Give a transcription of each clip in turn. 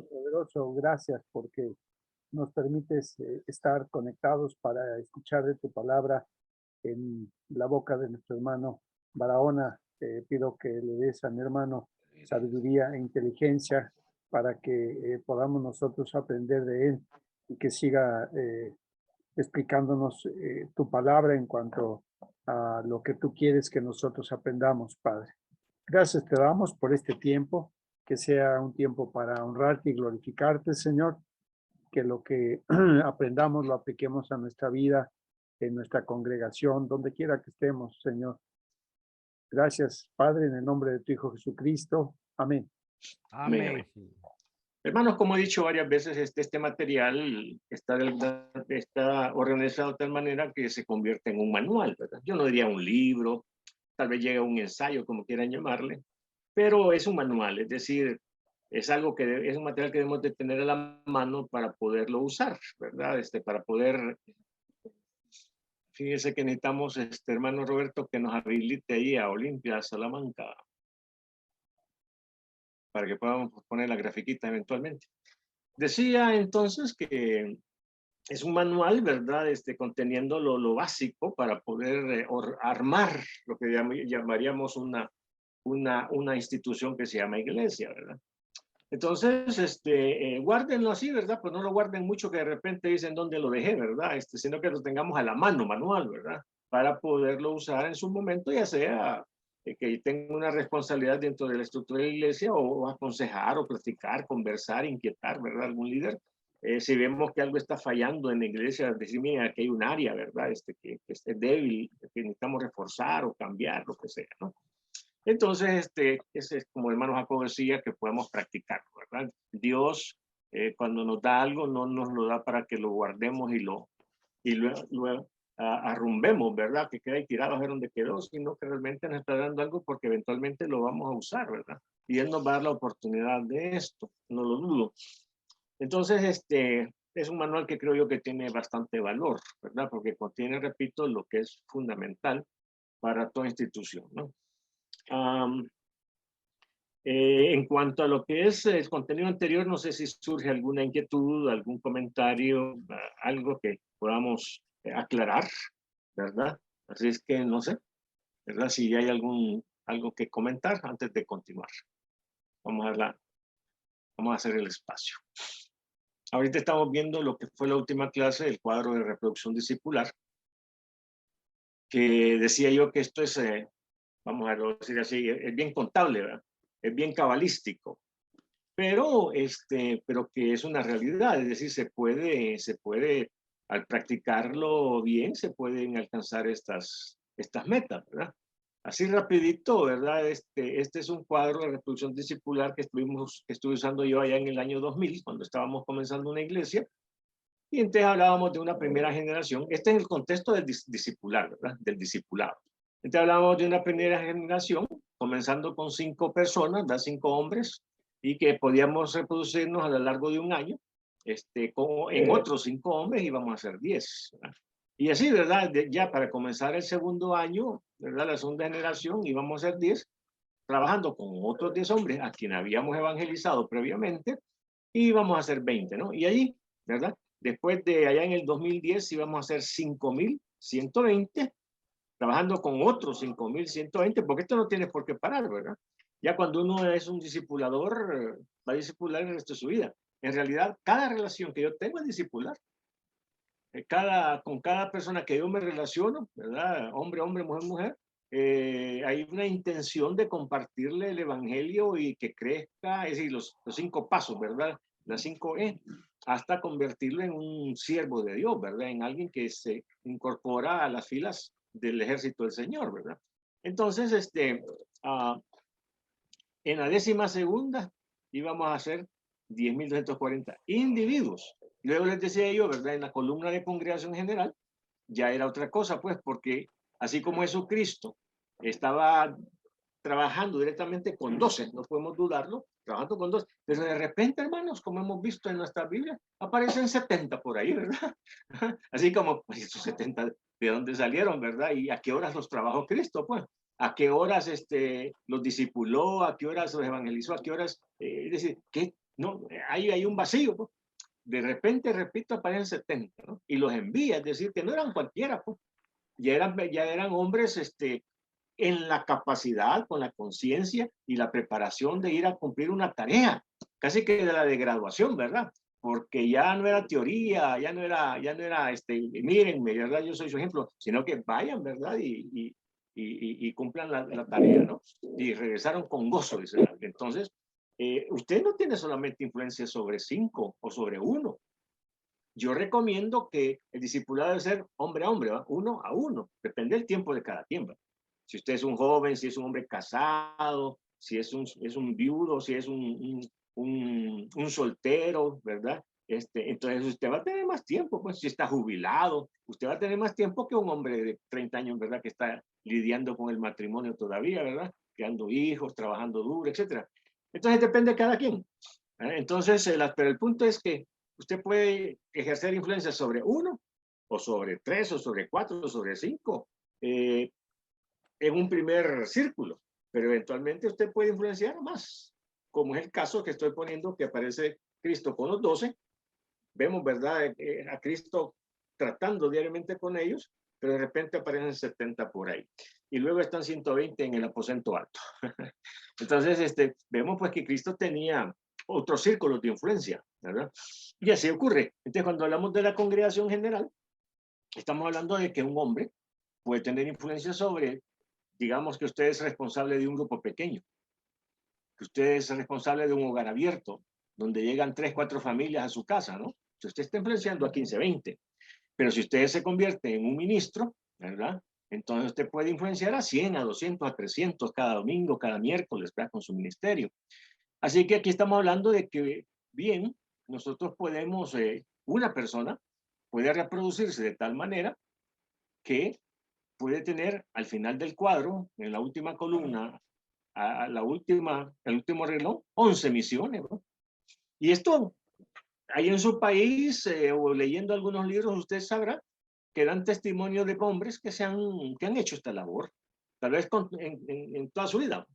Todopoderoso, gracias porque nos permites estar conectados para escuchar de tu palabra en la boca de nuestro hermano Barahona. Pido que le des a mi hermano sabiduría e inteligencia para que podamos nosotros aprender de él y que siga explicándonos tu palabra en cuanto a lo que tú quieres que nosotros aprendamos, Padre. Gracias te damos por este tiempo, que sea un tiempo para honrarte y glorificarte, Señor, que lo que aprendamos lo apliquemos a nuestra vida, en nuestra congregación, donde quiera que estemos, Señor. Gracias, Padre, en el nombre de tu Hijo Jesucristo. Amén. Amén, amén. Hermanos, como he dicho varias veces, este material está organizado de tal manera que se convierte en un manual, ¿verdad? Yo no diría un libro, tal vez llegue a un ensayo, como quieran llamarle, pero es un manual, es decir, es algo que es un material que debemos de tener a la mano para poderlo usar, ¿verdad? Para poder, fíjese que necesitamos, hermano Roberto, que nos habilite ahí a Olimpia, Salamanca, para que podamos poner la grafiquita eventualmente. Decía entonces que es un manual, ¿verdad? Conteniendo lo básico para poder armar lo que llamaríamos una institución que se llama iglesia, ¿verdad? Entonces, guárdenlo así, ¿verdad? Pues no lo guarden mucho que de repente dicen dónde lo dejé, ¿verdad? Sino que lo tengamos a la mano, manual, ¿verdad? Para poderlo usar en su momento, ya sea que tenga una responsabilidad dentro de la estructura de la iglesia o aconsejar o platicar, conversar, inquietar, ¿verdad? Algún líder. Si vemos que algo está fallando en la iglesia, decir, mira, aquí hay un área, ¿verdad? Que es débil, que necesitamos reforzar o cambiar, lo que sea, ¿no? Entonces, ese es como el hermano Jacobo decía, que podemos practicar, ¿verdad? Dios, cuando nos da algo, no nos lo da para que lo guardemos y luego arrumbemos, ¿verdad? Que quede ahí tirado a ver dónde quedó, sino que realmente nos está dando algo porque eventualmente lo vamos a usar, ¿verdad? Y Él nos va a dar la oportunidad de esto, no lo dudo. Entonces, es un manual que creo yo que tiene bastante valor, ¿verdad? Porque contiene, repito, lo que es fundamental para toda institución, ¿no? En cuanto a lo que es el contenido anterior, no sé si surge alguna inquietud, algún comentario, algo que podamos aclarar, ¿verdad? Así es que no sé, ¿verdad? Si hay algo que comentar antes de continuar. Vamos a hacer el espacio. Ahorita estamos viendo lo que fue la última clase del cuadro de reproducción discipular, que decía yo que esto es, vamos a decir así, es bien contable, ¿verdad? Es bien cabalístico, pero que es una realidad, es decir, se puede, al practicarlo bien, se pueden alcanzar estas metas, ¿verdad? Así rapidito, ¿verdad? Este es un cuadro de reproducción discipular que estuve usando yo allá en el año 2000, cuando estábamos comenzando una iglesia, y entonces hablábamos de una primera generación. Este es el contexto del discipular, ¿verdad? Del discipulado. Entonces hablábamos de una primera generación, comenzando con 5 personas, ¿verdad? 5 hombres, y que podíamos reproducirnos a lo largo de un año. En otros 5 hombres íbamos a ser 10, ¿verdad? Y así, ¿verdad? Ya para comenzar el segundo año, ¿verdad? La segunda generación íbamos a ser 10, trabajando con otros 10 hombres a quien habíamos evangelizado previamente, y íbamos a ser 20, ¿no? Y ahí, ¿verdad? Después de allá en el 2010 íbamos a ser 5,120, trabajando con otros 5,120, porque esto no tiene por qué parar, ¿verdad? Ya cuando uno es un discipulador, va a discipular el resto de su vida. En realidad, cada relación que yo tengo es discipular. Con cada persona que yo me relaciono, ¿verdad? Hombre, hombre, mujer, mujer, hay una intención de compartirle el evangelio y que crezca, es decir, los 5 pasos, ¿verdad? Las 5E, hasta convertirlo en un siervo de Dios, ¿verdad? En alguien que se incorpora a las filas del ejército del Señor, ¿verdad? Entonces, en la 12ª íbamos a ser 10,240 individuos. Luego les decía yo, ¿verdad? En la columna de congregación general, ya era otra cosa, pues, porque así como Jesucristo estaba trabajando directamente con 12, no podemos dudarlo, trabajando con 12, pero de repente, hermanos, como hemos visto en nuestra Biblia, aparecen 70 por ahí, ¿verdad? Así como, pues, estos 70, ¿de dónde salieron, verdad? ¿Y a qué horas los trabajó Cristo, pues? ¿A qué horas los discipuló? ¿A qué horas los evangelizó? ¿A qué horas? Es decir, No, hay un vacío, pues. De repente, repito, aparecen 70, ¿no? Y los envía, es decir, que no eran cualquiera, pues. Ya eran hombres en la capacidad, con la conciencia y la preparación de ir a cumplir una tarea, casi que de la de graduación, ¿verdad? Porque ya no era teoría, ya no era mírenme, ¿verdad? Yo soy su ejemplo, sino que vayan, ¿verdad? Y cumplan la tarea, ¿no? Y regresaron con gozo, dice. Entonces, usted no tiene solamente influencia sobre 5 o sobre 1. Yo recomiendo que el discipulado debe ser hombre a hombre, ¿va? 1 a 1, depende del tiempo de cada quien, ¿va? Si usted es un joven, si es un hombre casado, si es un viudo, si es un soltero, ¿verdad? Entonces usted va a tener más tiempo, pues si está jubilado, usted va a tener más tiempo que un hombre de 30 años, ¿verdad? Que está lidiando con el matrimonio todavía, ¿verdad? Creando hijos, trabajando duro, etcétera. Entonces depende de cada quien. Entonces, pero el punto es que usted puede ejercer influencia sobre 1, o sobre 3, o sobre 4, o sobre 5, en un primer círculo, pero eventualmente usted puede influenciar más, como es el caso que estoy poniendo, que aparece Cristo con los 12. Vemos, ¿verdad?, a Cristo tratando diariamente con ellos, pero de repente aparecen 70 por ahí. Y luego están 120 en el aposento alto. Entonces, vemos pues que Cristo tenía otros círculos de influencia, ¿verdad? Y así ocurre. Entonces, cuando hablamos de la congregación general, estamos hablando de que un hombre puede tener influencia sobre, digamos que usted es responsable de un grupo pequeño, que usted es responsable de un hogar abierto, donde llegan 3, 4 familias a su casa, ¿no? Si usted está influenciando a 15, 20, pero si usted se convierte en un ministro, ¿verdad? Entonces usted puede influenciar a 100, a 200, a 300 cada domingo, cada miércoles, ¿verdad? Con su ministerio. Así que aquí estamos hablando de que, bien, nosotros podemos, una persona puede reproducirse de tal manera que puede tener al final del cuadro, en la última columna, el último renglón, 11 misiones, ¿no? Y esto, ahí en su país, o leyendo algunos libros, usted sabrá que dan testimonio de hombres que han hecho esta labor, tal vez en toda su vida,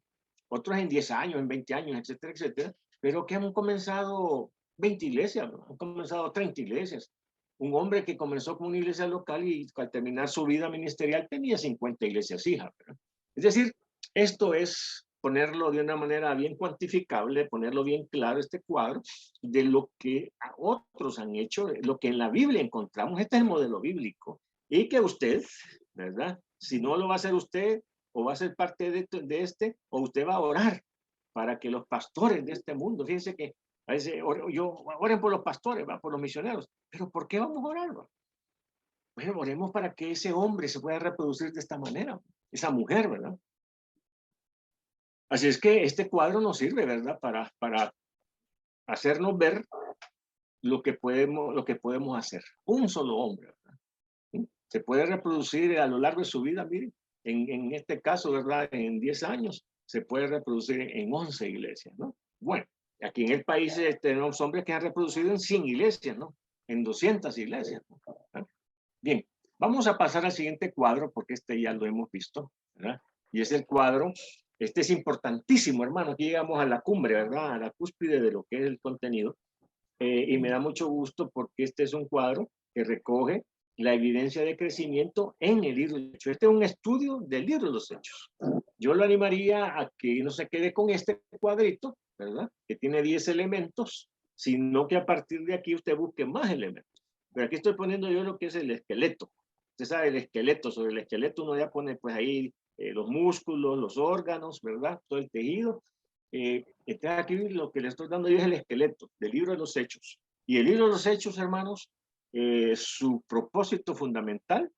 otros en 10 años, en 20 años, etcétera, etcétera, pero que han comenzado 20 iglesias, ¿no? Han comenzado 30 iglesias. Un hombre que comenzó con una iglesia local y al terminar su vida ministerial tenía 50 iglesias hijas, ¿verdad? Es decir, esto es ponerlo de una manera bien cuantificable, ponerlo bien claro, este cuadro de lo que otros han hecho, lo que en la Biblia encontramos. Este es el modelo bíblico. Y que usted, ¿verdad? Si no lo va a hacer usted, o va a ser parte de o usted va a orar para que los pastores de este mundo, fíjense que a veces oren por los pastores, ¿va? Por los misioneros, pero ¿por qué vamos a orar? ¿Va? Bueno, oremos para que ese hombre se pueda reproducir de esta manera, esa mujer, ¿verdad? Así es que este cuadro nos sirve, ¿verdad? Para hacernos ver lo que podemos hacer. Un solo hombre, ¿verdad? ¿Sí? Se puede reproducir a lo largo de su vida, miren, en este caso, ¿verdad? En 10 años se puede reproducir en 11 iglesias, ¿no? Bueno, aquí en el país tenemos hombres que han reproducido en 100 iglesias, ¿no? En 200 iglesias, ¿no? Bien, vamos a pasar al siguiente cuadro porque este ya lo hemos visto, ¿verdad? Y es el cuadro, este es importantísimo, hermano, aquí llegamos a la cumbre, ¿verdad? A la cúspide de lo que es el contenido. Y me da mucho gusto porque este es un cuadro que recoge la evidencia de crecimiento en el libro de los Hechos. Este es un estudio del libro de los Hechos. Yo lo animaría a que no se quede con este cuadrito, ¿verdad? Que tiene 10 elementos, sino que a partir de aquí usted busque más elementos. Pero aquí estoy poniendo yo lo que es el esqueleto. Usted sabe, el esqueleto, sobre el esqueleto uno ya pone pues ahí los músculos, los órganos, ¿verdad? Todo el tejido. Aquí lo que le estoy dando yo es el esqueleto del libro de los Hechos. Y el libro de los Hechos, hermanos, su propósito fundamental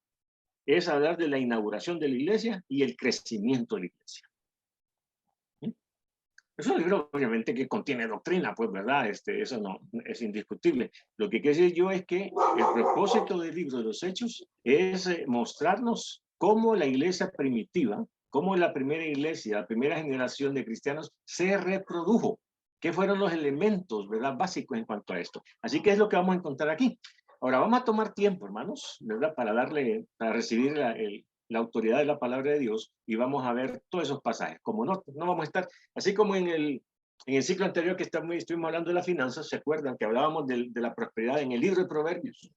es hablar de la inauguración de la iglesia y el crecimiento de la iglesia. ¿Sí? Es un libro, obviamente, que contiene doctrina, pues, ¿verdad? Eso no es indiscutible. Lo que quiero decir yo es que el propósito del libro de los Hechos es mostrarnos cómo la iglesia primitiva, cómo la primera iglesia, la primera generación de cristianos se reprodujo. ¿Qué fueron los elementos, verdad, básicos en cuanto a esto? Así que es lo que vamos a encontrar aquí. Ahora vamos a tomar tiempo, hermanos, ¿verdad? Para recibir la autoridad de la palabra de Dios y vamos a ver todos esos pasajes. Como no vamos a estar, así como en En el ciclo anterior que estuvimos hablando de las finanzas, ¿se acuerdan que hablábamos de la prosperidad en el libro de Proverbios?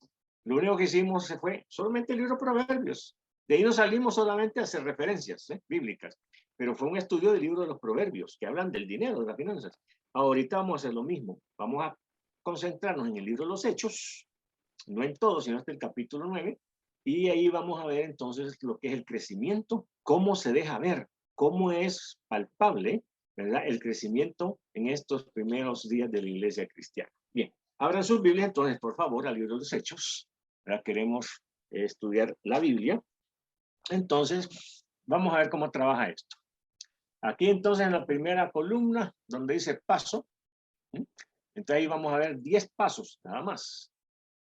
Lo único que hicimos fue solamente el libro de Proverbios. De ahí nos salimos solamente a hacer referencias bíblicas, pero fue un estudio del libro de los Proverbios, que hablan del dinero, de las finanzas. Ahorita vamos a hacer lo mismo. Vamos a concentrarnos en el libro de los Hechos, no en todo, sino hasta el capítulo 9, y ahí vamos a ver entonces lo que es el crecimiento, cómo se deja ver, cómo es palpable, ¿verdad? El crecimiento en estos primeros días de la iglesia cristiana. Bien, abran sus Biblias entonces, por favor, al libro de los Hechos. ¿Verdad? Queremos estudiar la Biblia. Entonces, vamos a ver cómo trabaja esto. Aquí entonces en la primera columna, donde dice paso, entonces ahí vamos a ver 10 pasos, nada más.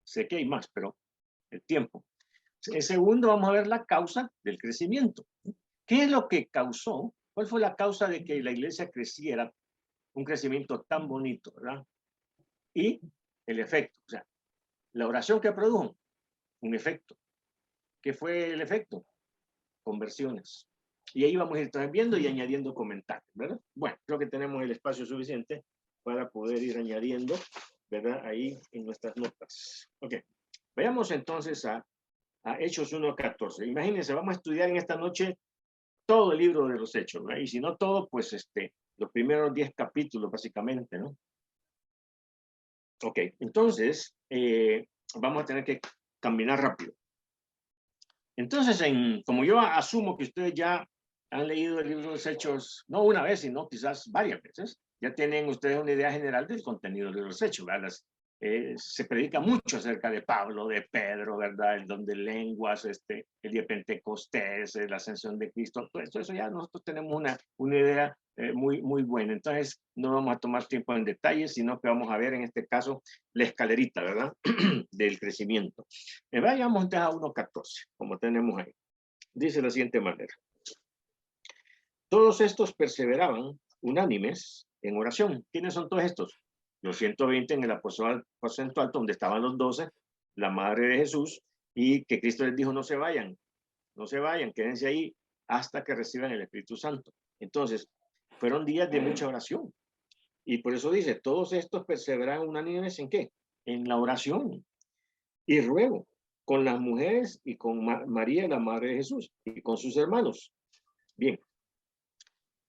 Sé que hay más, pero el tiempo. En segundo, vamos a ver la causa del crecimiento. ¿Qué es lo que causó? ¿Cuál fue la causa de que la iglesia creciera? Un crecimiento tan bonito, ¿verdad? Y el efecto, o sea, la oración que produjo, un efecto. ¿Qué fue el efecto? Conversiones. Y ahí vamos a ir viendo y añadiendo comentarios, ¿verdad? Bueno, creo que tenemos el espacio suficiente para poder ir añadiendo, ¿verdad? Ahí en nuestras notas. Ok, vayamos entonces a Hechos 1:14. Imagínense, vamos a estudiar en esta noche todo el libro de los Hechos, ¿no? Y si no todo, pues los primeros 10 capítulos, básicamente, ¿no? Ok, entonces, vamos a tener que caminar rápido. Entonces, como yo asumo que ustedes ya han leído el libro de los Hechos, no una vez, sino quizás varias veces, ya tienen ustedes una idea general del contenido de los Hechos, ¿verdad? Se predica mucho acerca de Pablo, de Pedro, ¿verdad? El don de lenguas, el día de Pentecostés, la ascensión de Cristo, todo eso ya nosotros tenemos una idea muy, muy buena. Entonces, no vamos a tomar tiempo en detalles, sino que vamos a ver en este caso la escalerita, ¿verdad? Del crecimiento. Vayamos entonces a 1:14, como tenemos ahí. Dice de la siguiente manera. Todos estos perseveraban unánimes en oración. ¿Quiénes son todos estos? Los 120 en el aposento alto, donde estaban los 12, la madre de Jesús, y que Cristo les dijo, no se vayan, quédense ahí hasta que reciban el Espíritu Santo. Entonces, fueron días de mucha oración. Y por eso dice, todos estos perseveraban unánimes ¿en qué? En la oración y ruego, con las mujeres y con María, la madre de Jesús, y con sus hermanos. Bien,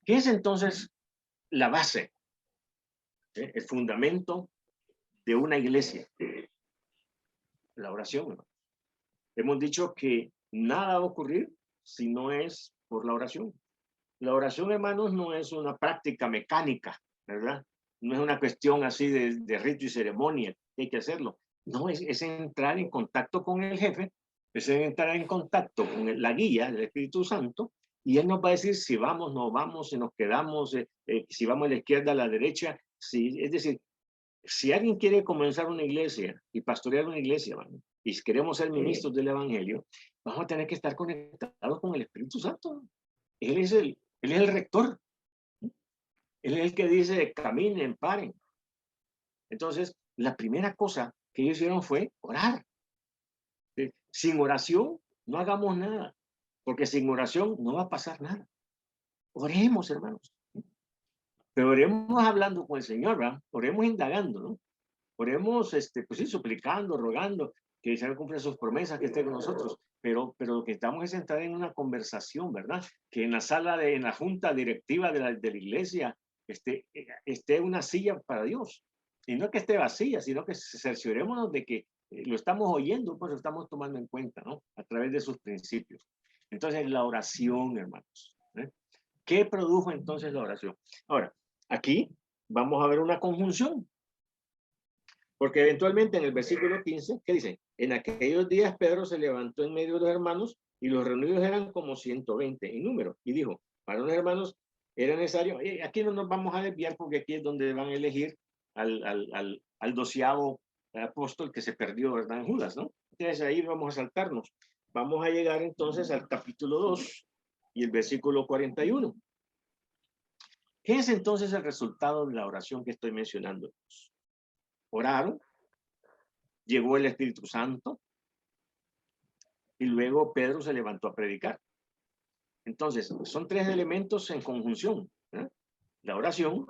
¿qué es entonces la base, el fundamento de una iglesia? La oración. Hemos dicho que nada va a ocurrir si no es por la oración. La oración, hermanos, no es una práctica mecánica, ¿verdad? No es una cuestión así de rito y ceremonia, que hay que hacerlo. No, es entrar en contacto con el jefe, es entrar en contacto con la guía del Espíritu Santo, y Él nos va a decir si vamos, no vamos, si nos quedamos, si vamos a la izquierda, a la derecha. Es decir, si alguien quiere comenzar una iglesia y pastorear una iglesia, ¿vale? Y si queremos ser ministros del Evangelio, vamos a tener que estar conectados con el Espíritu Santo. Él es el rector. Él es el que dice, caminen, paren. Entonces, la primera cosa que ellos hicieron fue orar. Sin oración, no hagamos nada, porque sin oración no va a pasar nada. Oremos, hermanos. Pero oremos hablando con el Señor, ¿verdad? Oremos indagando, ¿no? Oremos, pues sí, suplicando, rogando, que el Señor cumpla sus promesas, que esté con nosotros. Pero lo que estamos es entrar en una conversación, ¿verdad? Que en la sala, en la junta directiva de la iglesia, esté una silla para Dios. Y no que esté vacía, sino que cerciorémonos de que lo estamos oyendo, pues lo estamos tomando en cuenta, ¿no? A través de sus principios. Entonces, la oración, hermanos. ¿Qué produjo entonces la oración? Ahora, aquí vamos a ver una conjunción. Porque eventualmente en el versículo 15, ¿qué dice? En aquellos días Pedro se levantó en medio de los hermanos y los reunidos eran como 120 en número. Y dijo, para los hermanos era necesario, aquí no nos vamos a desviar porque aquí es donde van a elegir al 12º apóstol que se perdió, ¿verdad? En Judas, ¿no? Entonces ahí vamos a saltarnos. Vamos a llegar entonces al capítulo 2 y el versículo 41. ¿Qué es entonces el resultado de la oración que estoy mencionando? Oraron, llegó el Espíritu Santo y luego Pedro se levantó a predicar. Entonces, son 3 elementos en conjunción, ¿eh? La oración,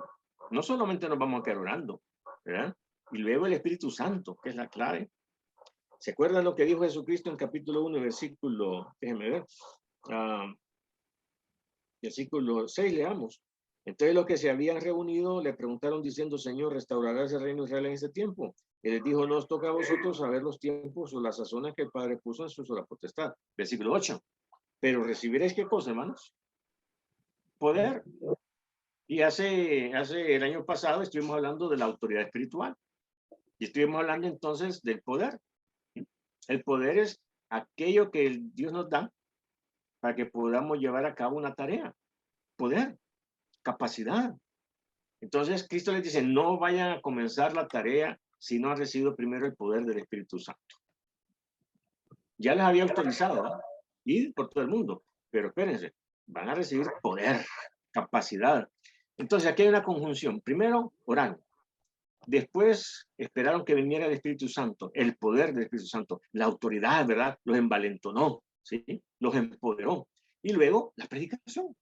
no solamente nos vamos a quedar orando, ¿verdad? Y luego el Espíritu Santo, que es la clave. ¿Se acuerdan lo que dijo Jesucristo en capítulo 1, versículo, déjenme ver, versículo 6, leamos? Entonces los que se habían reunido le preguntaron diciendo, Señor, ¿restaurarás el reino de Israel en este tiempo? Él les dijo, no os toca a vosotros saber los tiempos o las sazones que el Padre puso en su sola potestad. Versículo 8. Pero recibiréis ¿qué cosa, hermanos? Poder. Y hace el año pasado estuvimos hablando de la autoridad espiritual. Y estuvimos hablando entonces del poder. El poder es aquello que Dios nos da para que podamos llevar a cabo una tarea. Poder, capacidad. Entonces Cristo les dice, no vayan a comenzar la tarea si no han recibido primero el poder del Espíritu Santo. Ya les había autorizado, ¿no? Ir por todo el mundo, pero espérense, van a recibir poder, capacidad. Entonces aquí hay una conjunción. Primero, oraron. Después esperaron que viniera el Espíritu Santo, el poder del Espíritu Santo, la autoridad, ¿verdad? Los envalentonó, ¿sí? Los empoderó. Y luego la predicación.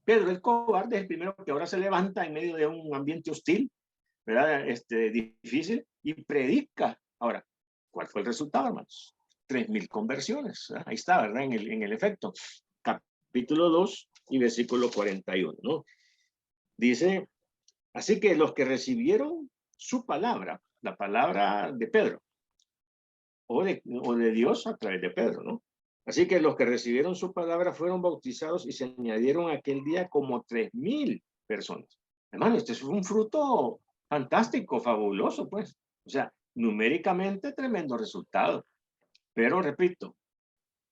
Pedro el cobarde es el primero que ahora se levanta en medio de un ambiente hostil, ¿verdad? Difícil, y predica. Ahora, ¿cuál fue el resultado, hermanos? 3,000 conversiones. ¿Verdad? Ahí está, ¿verdad? En el efecto. Capítulo 2 y versículo 41, ¿no? Dice, así que los que recibieron su palabra, la palabra de Pedro, o de Dios a través de Pedro, ¿no? Así que los que recibieron su palabra fueron bautizados y se añadieron aquel día como 3,000 personas. Hermano, este es un fruto fantástico, fabuloso, pues. O sea, numéricamente tremendo resultado. Pero repito,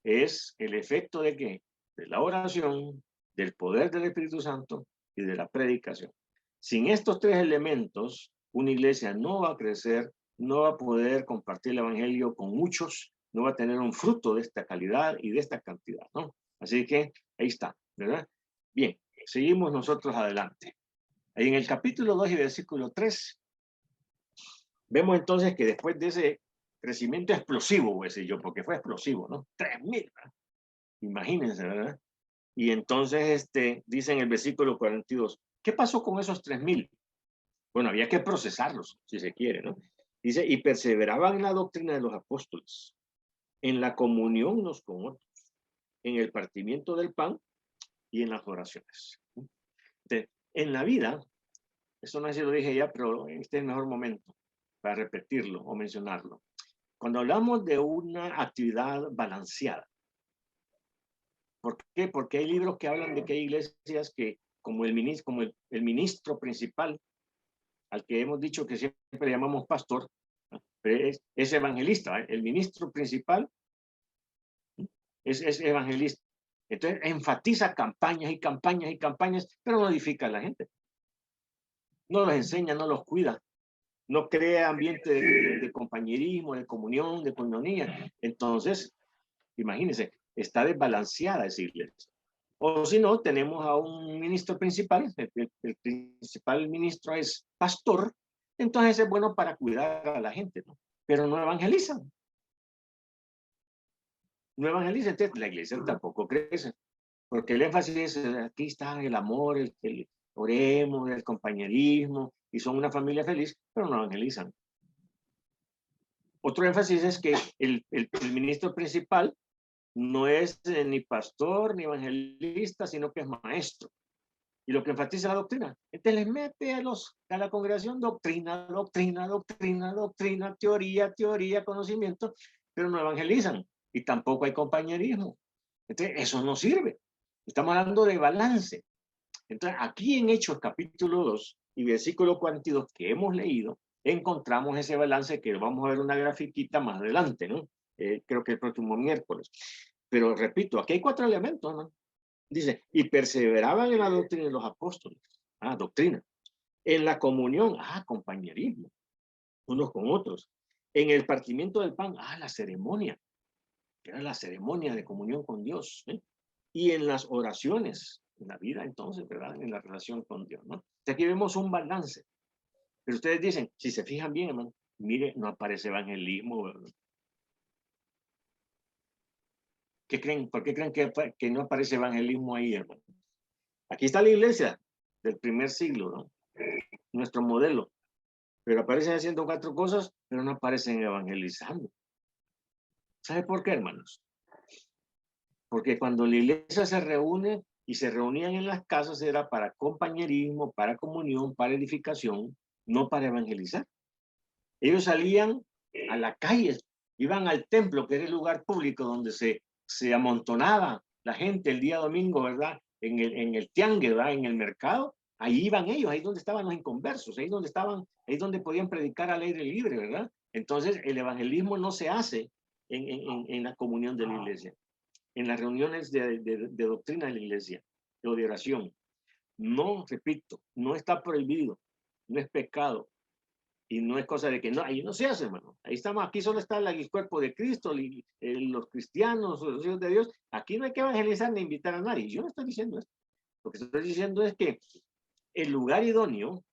es el efecto de qué? De la oración, del poder del Espíritu Santo y de la predicación. Sin estos tres elementos, una iglesia no va a crecer, no va a poder compartir el evangelio con muchos, no va a tener un fruto de esta calidad y de esta cantidad, ¿no? Así que ahí está, ¿verdad? Bien, seguimos nosotros adelante. Ahí en el capítulo 2 y versículo 3, vemos entonces que después de ese crecimiento explosivo, voy a decir yo, porque fue explosivo, ¿no? 3,000, ¿verdad? Imagínense, ¿verdad? Y entonces dice en el versículo 42, ¿qué pasó con esos 3,000? Bueno, había que procesarlos, si se quiere, ¿no? Dice, y perseveraban en la doctrina de los apóstoles, en la comunión unos con otros, en el partimiento del pan y en las oraciones. Entonces, en la vida, eso no sé si lo dije ya, pero este es el mejor momento para repetirlo o mencionarlo. Cuando hablamos de una actividad balanceada, ¿por qué? Porque hay libros que hablan de que hay iglesias que, como el ministro principal, al que hemos dicho que siempre llamamos pastor, es evangelista, ¿eh? El ministro principal es evangelista. Entonces enfatiza campañas y campañas y campañas, pero no edifica a la gente. No los enseña, no los cuida, no crea ambiente de compañerismo, de comunión, de coinonía. Entonces, imagínense, está desbalanceada esa iglesia. O si no, tenemos a un ministro principal, el principal ministro es pastor, entonces es bueno para cuidar a la gente, ¿no? Pero no evangelizan. No evangelizan, entonces la iglesia tampoco crece. Porque el énfasis es, aquí está el amor, el oremos, el compañerismo, y son una familia feliz, pero no evangelizan. Otro énfasis es que el ministro principal no es ni pastor ni evangelista, sino que es maestro. Y lo que enfatiza la doctrina. Entonces les mete a la congregación doctrina, doctrina, doctrina, doctrina, teoría, teoría, conocimiento, pero no evangelizan. Y tampoco hay compañerismo. Entonces eso no sirve. Estamos hablando de balance. Entonces aquí en Hechos capítulo 2 y versículo 42 que hemos leído, encontramos ese balance que vamos a ver una grafiquita más adelante, ¿no? Creo que el próximo miércoles. Pero repito, aquí hay 4 elementos, ¿no? Dice, y perseveraban en la doctrina de los apóstoles. Ah, doctrina. En la comunión, compañerismo, unos con otros. En el partimiento del pan, la ceremonia, que era la ceremonia de comunión con Dios. Y en las oraciones, en la vida entonces, ¿verdad? En la relación con Dios, ¿no? Entonces aquí vemos un balance. Pero ustedes dicen, si se fijan bien, hermano, mire, no aparece evangelismo, ¿verdad? ¿Qué creen? ¿Por qué creen que no aparece evangelismo ahí, hermano? Aquí está la iglesia del primer siglo, ¿no? nuestro modelo, pero aparecen haciendo 4 cosas, pero no aparecen evangelizando. ¿Sabe por qué, hermanos? Porque cuando la iglesia se reúne y se reunían en las casas era para compañerismo, para comunión, para edificación, no para evangelizar. Ellos salían a la calle, iban al templo, que era el lugar público donde se amontonaba la gente el día domingo, ¿verdad? En el tiangue, ¿verdad? En el mercado. Ahí iban ellos, ahí donde estaban los inconversos, ahí donde estaban, ahí donde podían predicar al aire libre, ¿verdad? Entonces, el evangelismo no se hace en la comunión de la iglesia, en las reuniones de doctrina de la iglesia, o de oración. No, repito, no está prohibido, no es pecado, y no es cosa de que no, ahí no se hace, hermano. Ahí estamos, aquí solo está el cuerpo de Cristo, los cristianos, los hijos de Dios. Aquí no hay que evangelizar ni invitar a nadie. Yo no estoy diciendo esto. Lo que estoy diciendo es que el lugar idóneo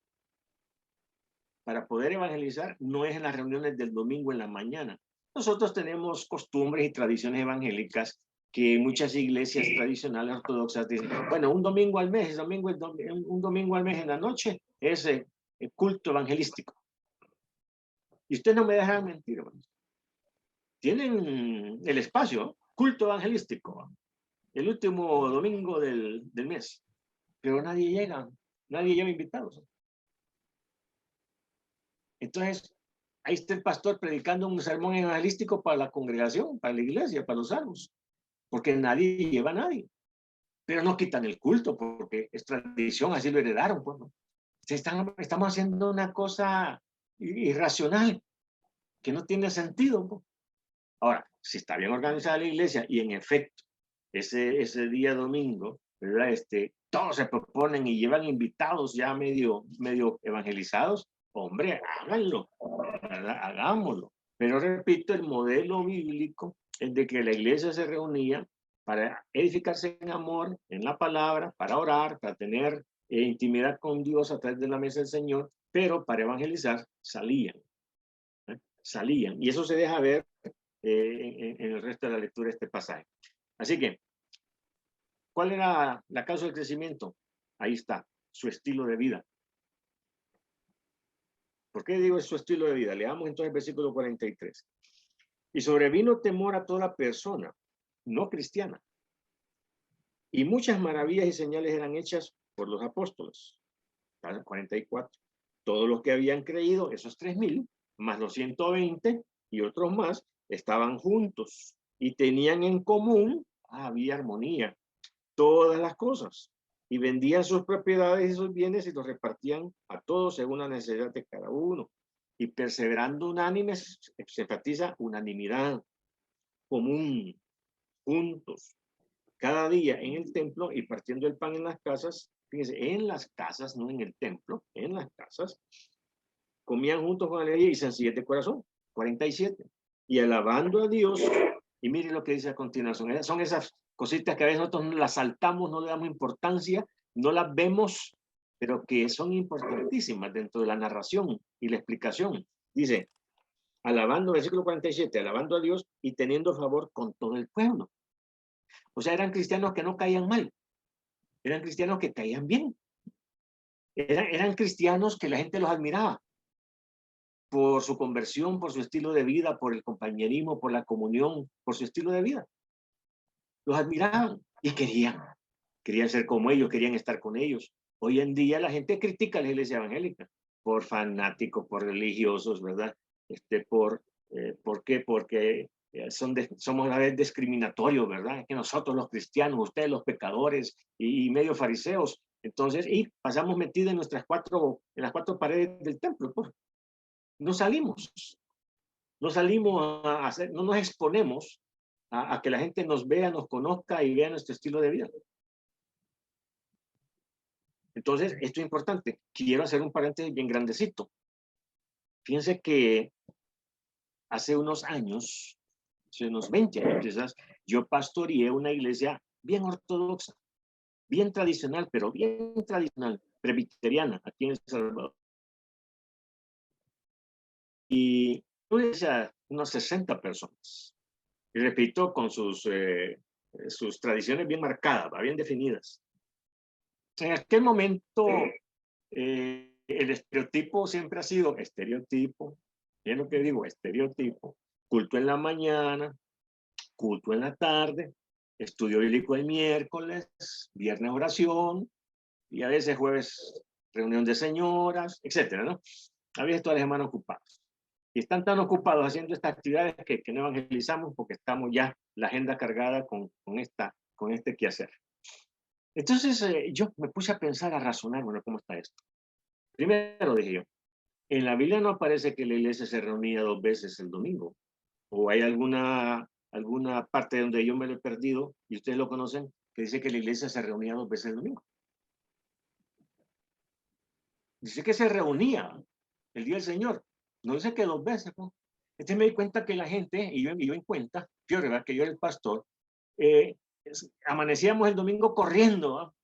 para poder evangelizar no es en las reuniones del domingo en la mañana. Nosotros tenemos costumbres y tradiciones evangélicas que muchas iglesias tradicionales ortodoxas dicen, bueno, un domingo al mes, un domingo al mes en la noche es el culto evangelístico. Y ustedes no me dejan mentir, hermanos. Tienen el espacio, culto evangelístico, el último domingo del mes, pero nadie lleva invitados. Entonces, ahí está el pastor predicando un sermón evangelístico para la congregación, para la iglesia, para los salvos, porque nadie lleva a nadie. Pero no quitan el culto, porque es tradición, así lo heredaron. Pues, ¿no? Estamos haciendo una cosa irracional, que no tiene sentido. ¿No? Ahora, si está bien organizada la iglesia y en efecto, ese día domingo, ¿verdad? Todos se proponen y llevan invitados ya medio evangelizados, hombre, háganlo, ¿verdad? Hagámoslo. Pero repito, el modelo bíblico es de que la iglesia se reunía para edificarse en amor, en la palabra, para orar, para tener intimidad con Dios a través de la mesa del Señor, pero para evangelizar salían. Salían. Y eso se deja ver en el resto de la lectura de este pasaje. Así que, ¿cuál era la causa del crecimiento? Ahí está, su estilo de vida. ¿Por qué digo su estilo de vida? Leamos entonces el versículo 43. Y sobrevino temor a toda persona, no cristiana. Y muchas maravillas y señales eran hechas por los apóstoles. 44. Todos los que habían creído, esos 3,000, más los 120 y otros más, estaban juntos y tenían en común, había armonía, todas las cosas, y vendían sus propiedades y sus bienes y los repartían a todos según la necesidad de cada uno. Y perseverando unánimes, se enfatiza unanimidad, común, juntos, cada día en el templo y partiendo el pan en las casas. Fíjense, en las casas, no en el templo, en las casas, comían juntos con alegría y sencillez de corazón. 47. Y alabando a Dios, y miren lo que dice a continuación. Son esas cositas que a veces nosotros las saltamos, no le damos importancia, no las vemos, pero que son importantísimas dentro de la narración y la explicación. Dice, alabando, versículo 47, alabando a Dios y teniendo favor con todo el pueblo. O sea, eran cristianos que no caían mal, eran cristianos que caían bien, eran cristianos que la gente los admiraba por su conversión, por su estilo de vida, por el compañerismo, por la comunión, por su estilo de vida. Los admiraban y querían ser como ellos, querían estar con ellos. Hoy en día la gente critica a la iglesia evangélica por fanáticos, por religiosos, ¿verdad? ¿Por qué? Porque somos a la vez discriminatorios, ¿verdad? Que nosotros los cristianos, ustedes los pecadores y medio fariseos. Entonces, y pasamos metidos en las cuatro paredes del templo, pues. No salimos a hacer, no nos exponemos a que la gente nos vea, nos conozca y vea nuestro estilo de vida. Entonces, esto es importante. Quiero hacer un paréntesis bien grandecito. Fíjense que hace unos años, hace unos 20 años quizás, yo pastoreé una iglesia bien ortodoxa, bien tradicional, pero bien tradicional, presbiteriana, aquí en El Salvador. Y unas 60 personas. Y repito, con sus tradiciones bien marcadas, bien definidas. En aquel momento el estereotipo siempre ha sido estereotipo, es lo que digo, estereotipo, culto en la mañana, culto en la tarde, estudio bíblico el miércoles, viernes oración, y a veces jueves reunión de señoras, etcétera, ¿no? A veces todas las semanas ocupados. Y están tan ocupados haciendo estas actividades que no evangelizamos porque estamos ya la agenda cargada con este quehacer. Entonces yo me puse a pensar, a razonar, bueno, ¿cómo está esto? Primero dije yo, en la Biblia no aparece que la iglesia se reunía 2 veces el domingo. O hay alguna parte donde yo me lo he perdido, y ustedes lo conocen, que dice que la iglesia se reunía 2 veces el domingo. Dice que se reunía el día del Señor. No dice que 2 veces, ¿no? Entonces me di cuenta que la gente, y yo en cuenta, yo, ¿verdad? Que yo era el pastor, amanecíamos el domingo corriendo, ¿no?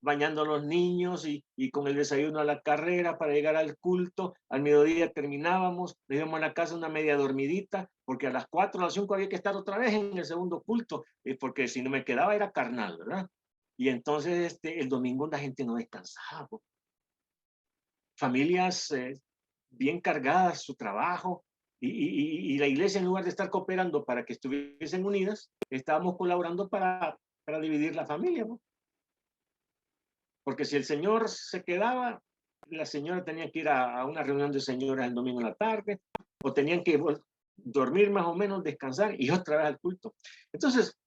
Bañando a los niños y con el desayuno a la carrera para llegar al culto. Al mediodía terminábamos, nos íbamos a la casa una media dormidita, porque a las 4 a las 5 había que estar otra vez en el segundo culto, porque si no me quedaba era carnal, ¿verdad? Y entonces el domingo la gente no descansaba, pues. Familias bien cargadas, su trabajo, y la iglesia, en lugar de estar cooperando para que estuviesen unidas, estábamos colaborando para dividir la familia, ¿no? Porque si el señor se quedaba, la señora tenía que ir a una reunión de señoras el domingo en la tarde, o tenían que dormir más o menos, descansar, y otra vez al culto. Entonces,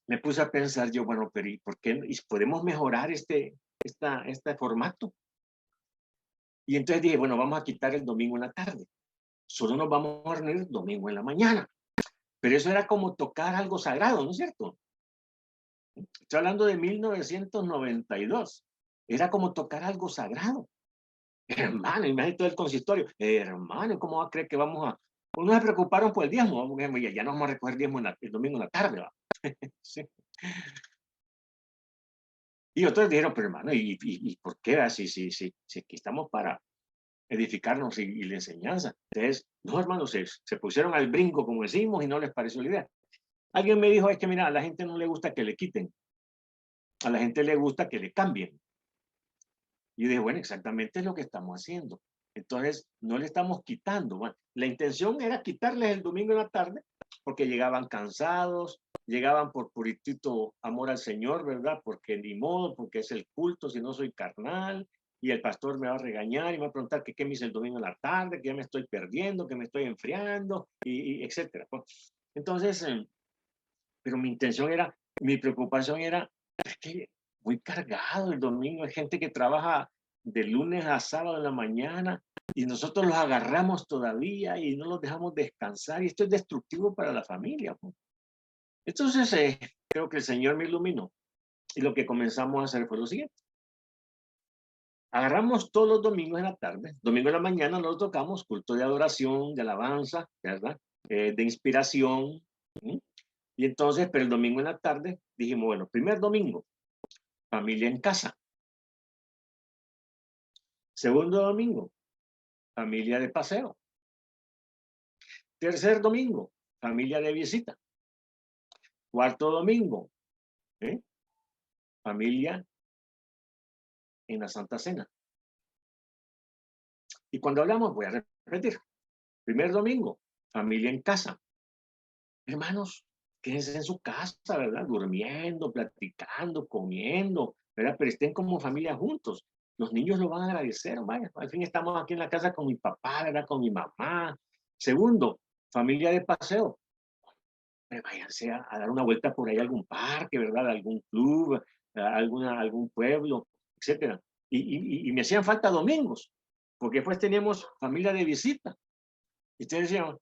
me puse a pensar yo, bueno, pero ¿y por qué podemos mejorar este formato? Y entonces dije, bueno, vamos a quitar el domingo en la tarde. Solo nos vamos a reunir el domingo en la mañana. Pero eso era como tocar algo sagrado, ¿no es cierto? Estoy hablando de 1992. Era como tocar algo sagrado. Hermano, imagínate todo el consistorio. Hermano, ¿cómo va a creer que vamos a...? Unos se preocuparon por el diezmo, porque ya no vamos a recoger diezmo el domingo en la tarde, ¿va? Sí. Y otros dijeron, pero hermano, ¿y por qué? Si aquí estamos para edificarnos y la enseñanza. Entonces, no, hermanos, se pusieron al brinco, como decimos, y no les pareció la idea. Alguien me dijo, es que mira, a la gente no le gusta que le quiten, a la gente le gusta que le cambien. Y yo dije, bueno, exactamente es lo que estamos haciendo. Entonces, no le estamos quitando. Bueno, la intención era quitarles el domingo en la tarde, porque llegaban cansados, llegaban por puritito amor al Señor, ¿verdad? Porque ni modo, porque es el culto, si no soy carnal, y el pastor me va a regañar y me va a preguntar que qué me hice el domingo en la tarde, que ya me estoy perdiendo, que me estoy enfriando, y etcétera. Entonces, pero mi intención era, mi preocupación era, es que muy cargado el domingo, hay gente que trabaja de lunes a sábado en la mañana y nosotros los agarramos todavía y no los dejamos descansar, y esto es destructivo para la familia, pues. Entonces, creo que el Señor me iluminó y lo que comenzamos a hacer fue lo siguiente. Agarramos todos los domingos en la tarde, domingo en la mañana nos tocamos culto de adoración, de alabanza, ¿verdad? De inspiración. ¿Sí? Y entonces, pero el domingo en la tarde dijimos, bueno, primer domingo, familia en casa. Segundo domingo, familia de paseo. Tercer domingo, familia de visita. Cuarto domingo, ¿eh? Familia en la Santa Cena. Y cuando hablamos, voy a repetir. Primer domingo, familia en casa. Hermanos, quédense en su casa, ¿verdad? Durmiendo, platicando, comiendo, ¿verdad? Pero estén como familia juntos. Los niños lo van a agradecer, vaya. Al fin estamos aquí en la casa con mi papá, ¿verdad? Con mi mamá. Segundo, familia de paseo. Váyanse a dar una vuelta por ahí a algún parque, ¿verdad? A algún club, a algún pueblo, etcétera. Y me hacían falta domingos, porque después teníamos familia de visita. Y ustedes decían,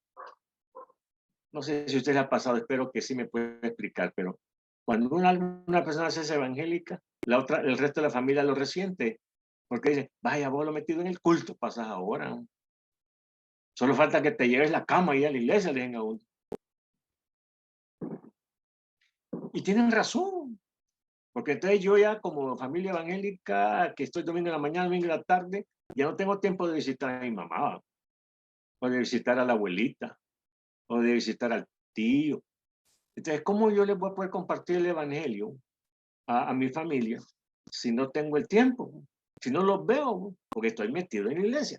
no sé si a usted le ha pasado, espero que sí me pueda explicar, pero cuando una persona se hace evangélica, el resto de la familia lo resiente, porque dice, vaya, vos lo metido en el culto, pasas ahora. Solo falta que te lleves la cama y a la iglesia, le digan a uno. Y tienen razón, porque entonces yo ya como familia evangélica, que estoy domingo en la mañana, domingo en la tarde, ya no tengo tiempo de visitar a mi mamá, o de visitar a la abuelita, o de visitar al tío. Entonces, ¿cómo yo les voy a poder compartir el evangelio a mi familia si no tengo el tiempo? si no los veo, porque estoy metido en la iglesia.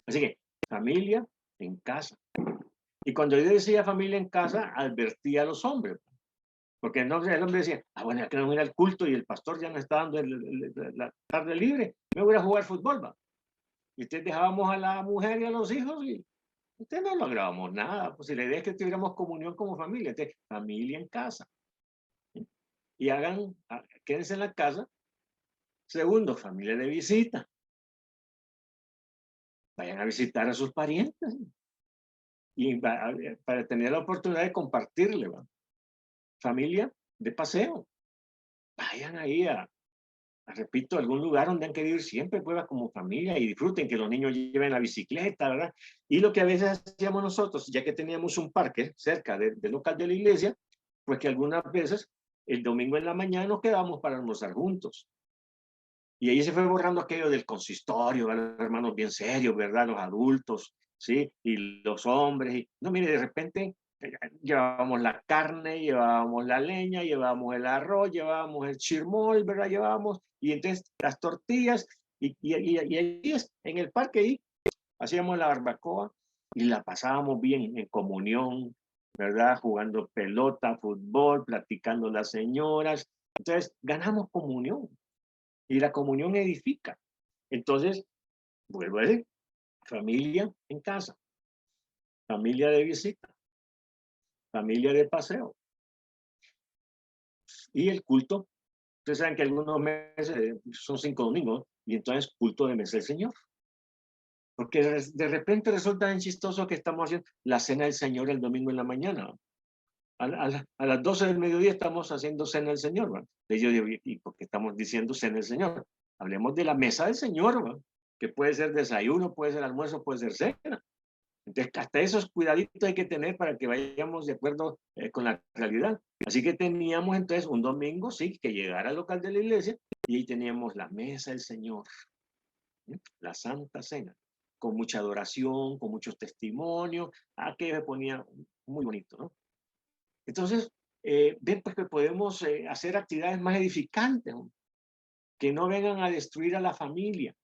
Así que familia en casa. Y cuando yo decía familia en casa, advertía a los hombres. Porque no, el hombre decía, bueno, ya que no ir al culto y el pastor ya nos está dando la tarde libre, me voy a jugar fútbol, va. Y ustedes dejábamos a la mujer y a los hijos y ustedes no lográbamos nada. Pues si la idea es que tuviéramos comunión como familia, entonces, familia en casa. Y quédense en la casa. Segundo, familia de visita. Vayan a visitar a sus parientes. Y para tener la oportunidad de compartirle, ¿va? Familia de paseo. Vayan ahí repito, a algún lugar donde han querido ir siempre, pues, como familia y disfruten, que los niños lleven la bicicleta, ¿verdad? Y lo que a veces hacíamos nosotros, ya que teníamos un parque cerca del local de la iglesia, pues que algunas veces el domingo en la mañana nos quedábamos para almorzar juntos. Y ahí se fue borrando aquello del consistorio, ¿verdad? Los hermanos bien serios, ¿verdad? Los adultos, ¿sí? Y los hombres. No, mire, de repente llevábamos la carne, llevábamos la leña, llevábamos el arroz, llevábamos el chirmol, ¿verdad? Llevábamos, y entonces las tortillas, y ahí en el parque, ahí hacíamos la barbacoa y la pasábamos bien en comunión, ¿verdad? Jugando pelota, fútbol, platicando las señoras. Entonces, ganamos comunión. Y la comunión edifica. Entonces, vuelvo a decir, familia en casa, familia de visita, familia de paseo. Y el culto, ustedes saben que algunos meses son 5 domingos, y entonces culto de mesa del Señor. Porque de repente resulta bien chistoso que estamos haciendo la cena del Señor el domingo en la mañana. A las 12 del mediodía estamos haciendo cena del Señor, ¿va? Entonces yo digo, ¿y por qué estamos diciendo cena del Señor? Hablemos de la mesa del Señor, ¿va? Que puede ser desayuno, puede ser almuerzo, puede ser cena. Entonces, hasta esos cuidaditos hay que tener para que vayamos de acuerdo con la realidad. Así que teníamos entonces un domingo, sí, que llegara al local de la iglesia y ahí teníamos la mesa del Señor, ¿sí? La Santa Cena, con mucha adoración, con muchos testimonios, que se ponía muy bonito, ¿no? Entonces, ven pues que podemos hacer actividades más edificantes, ¿no? Que no vengan a destruir a la familia.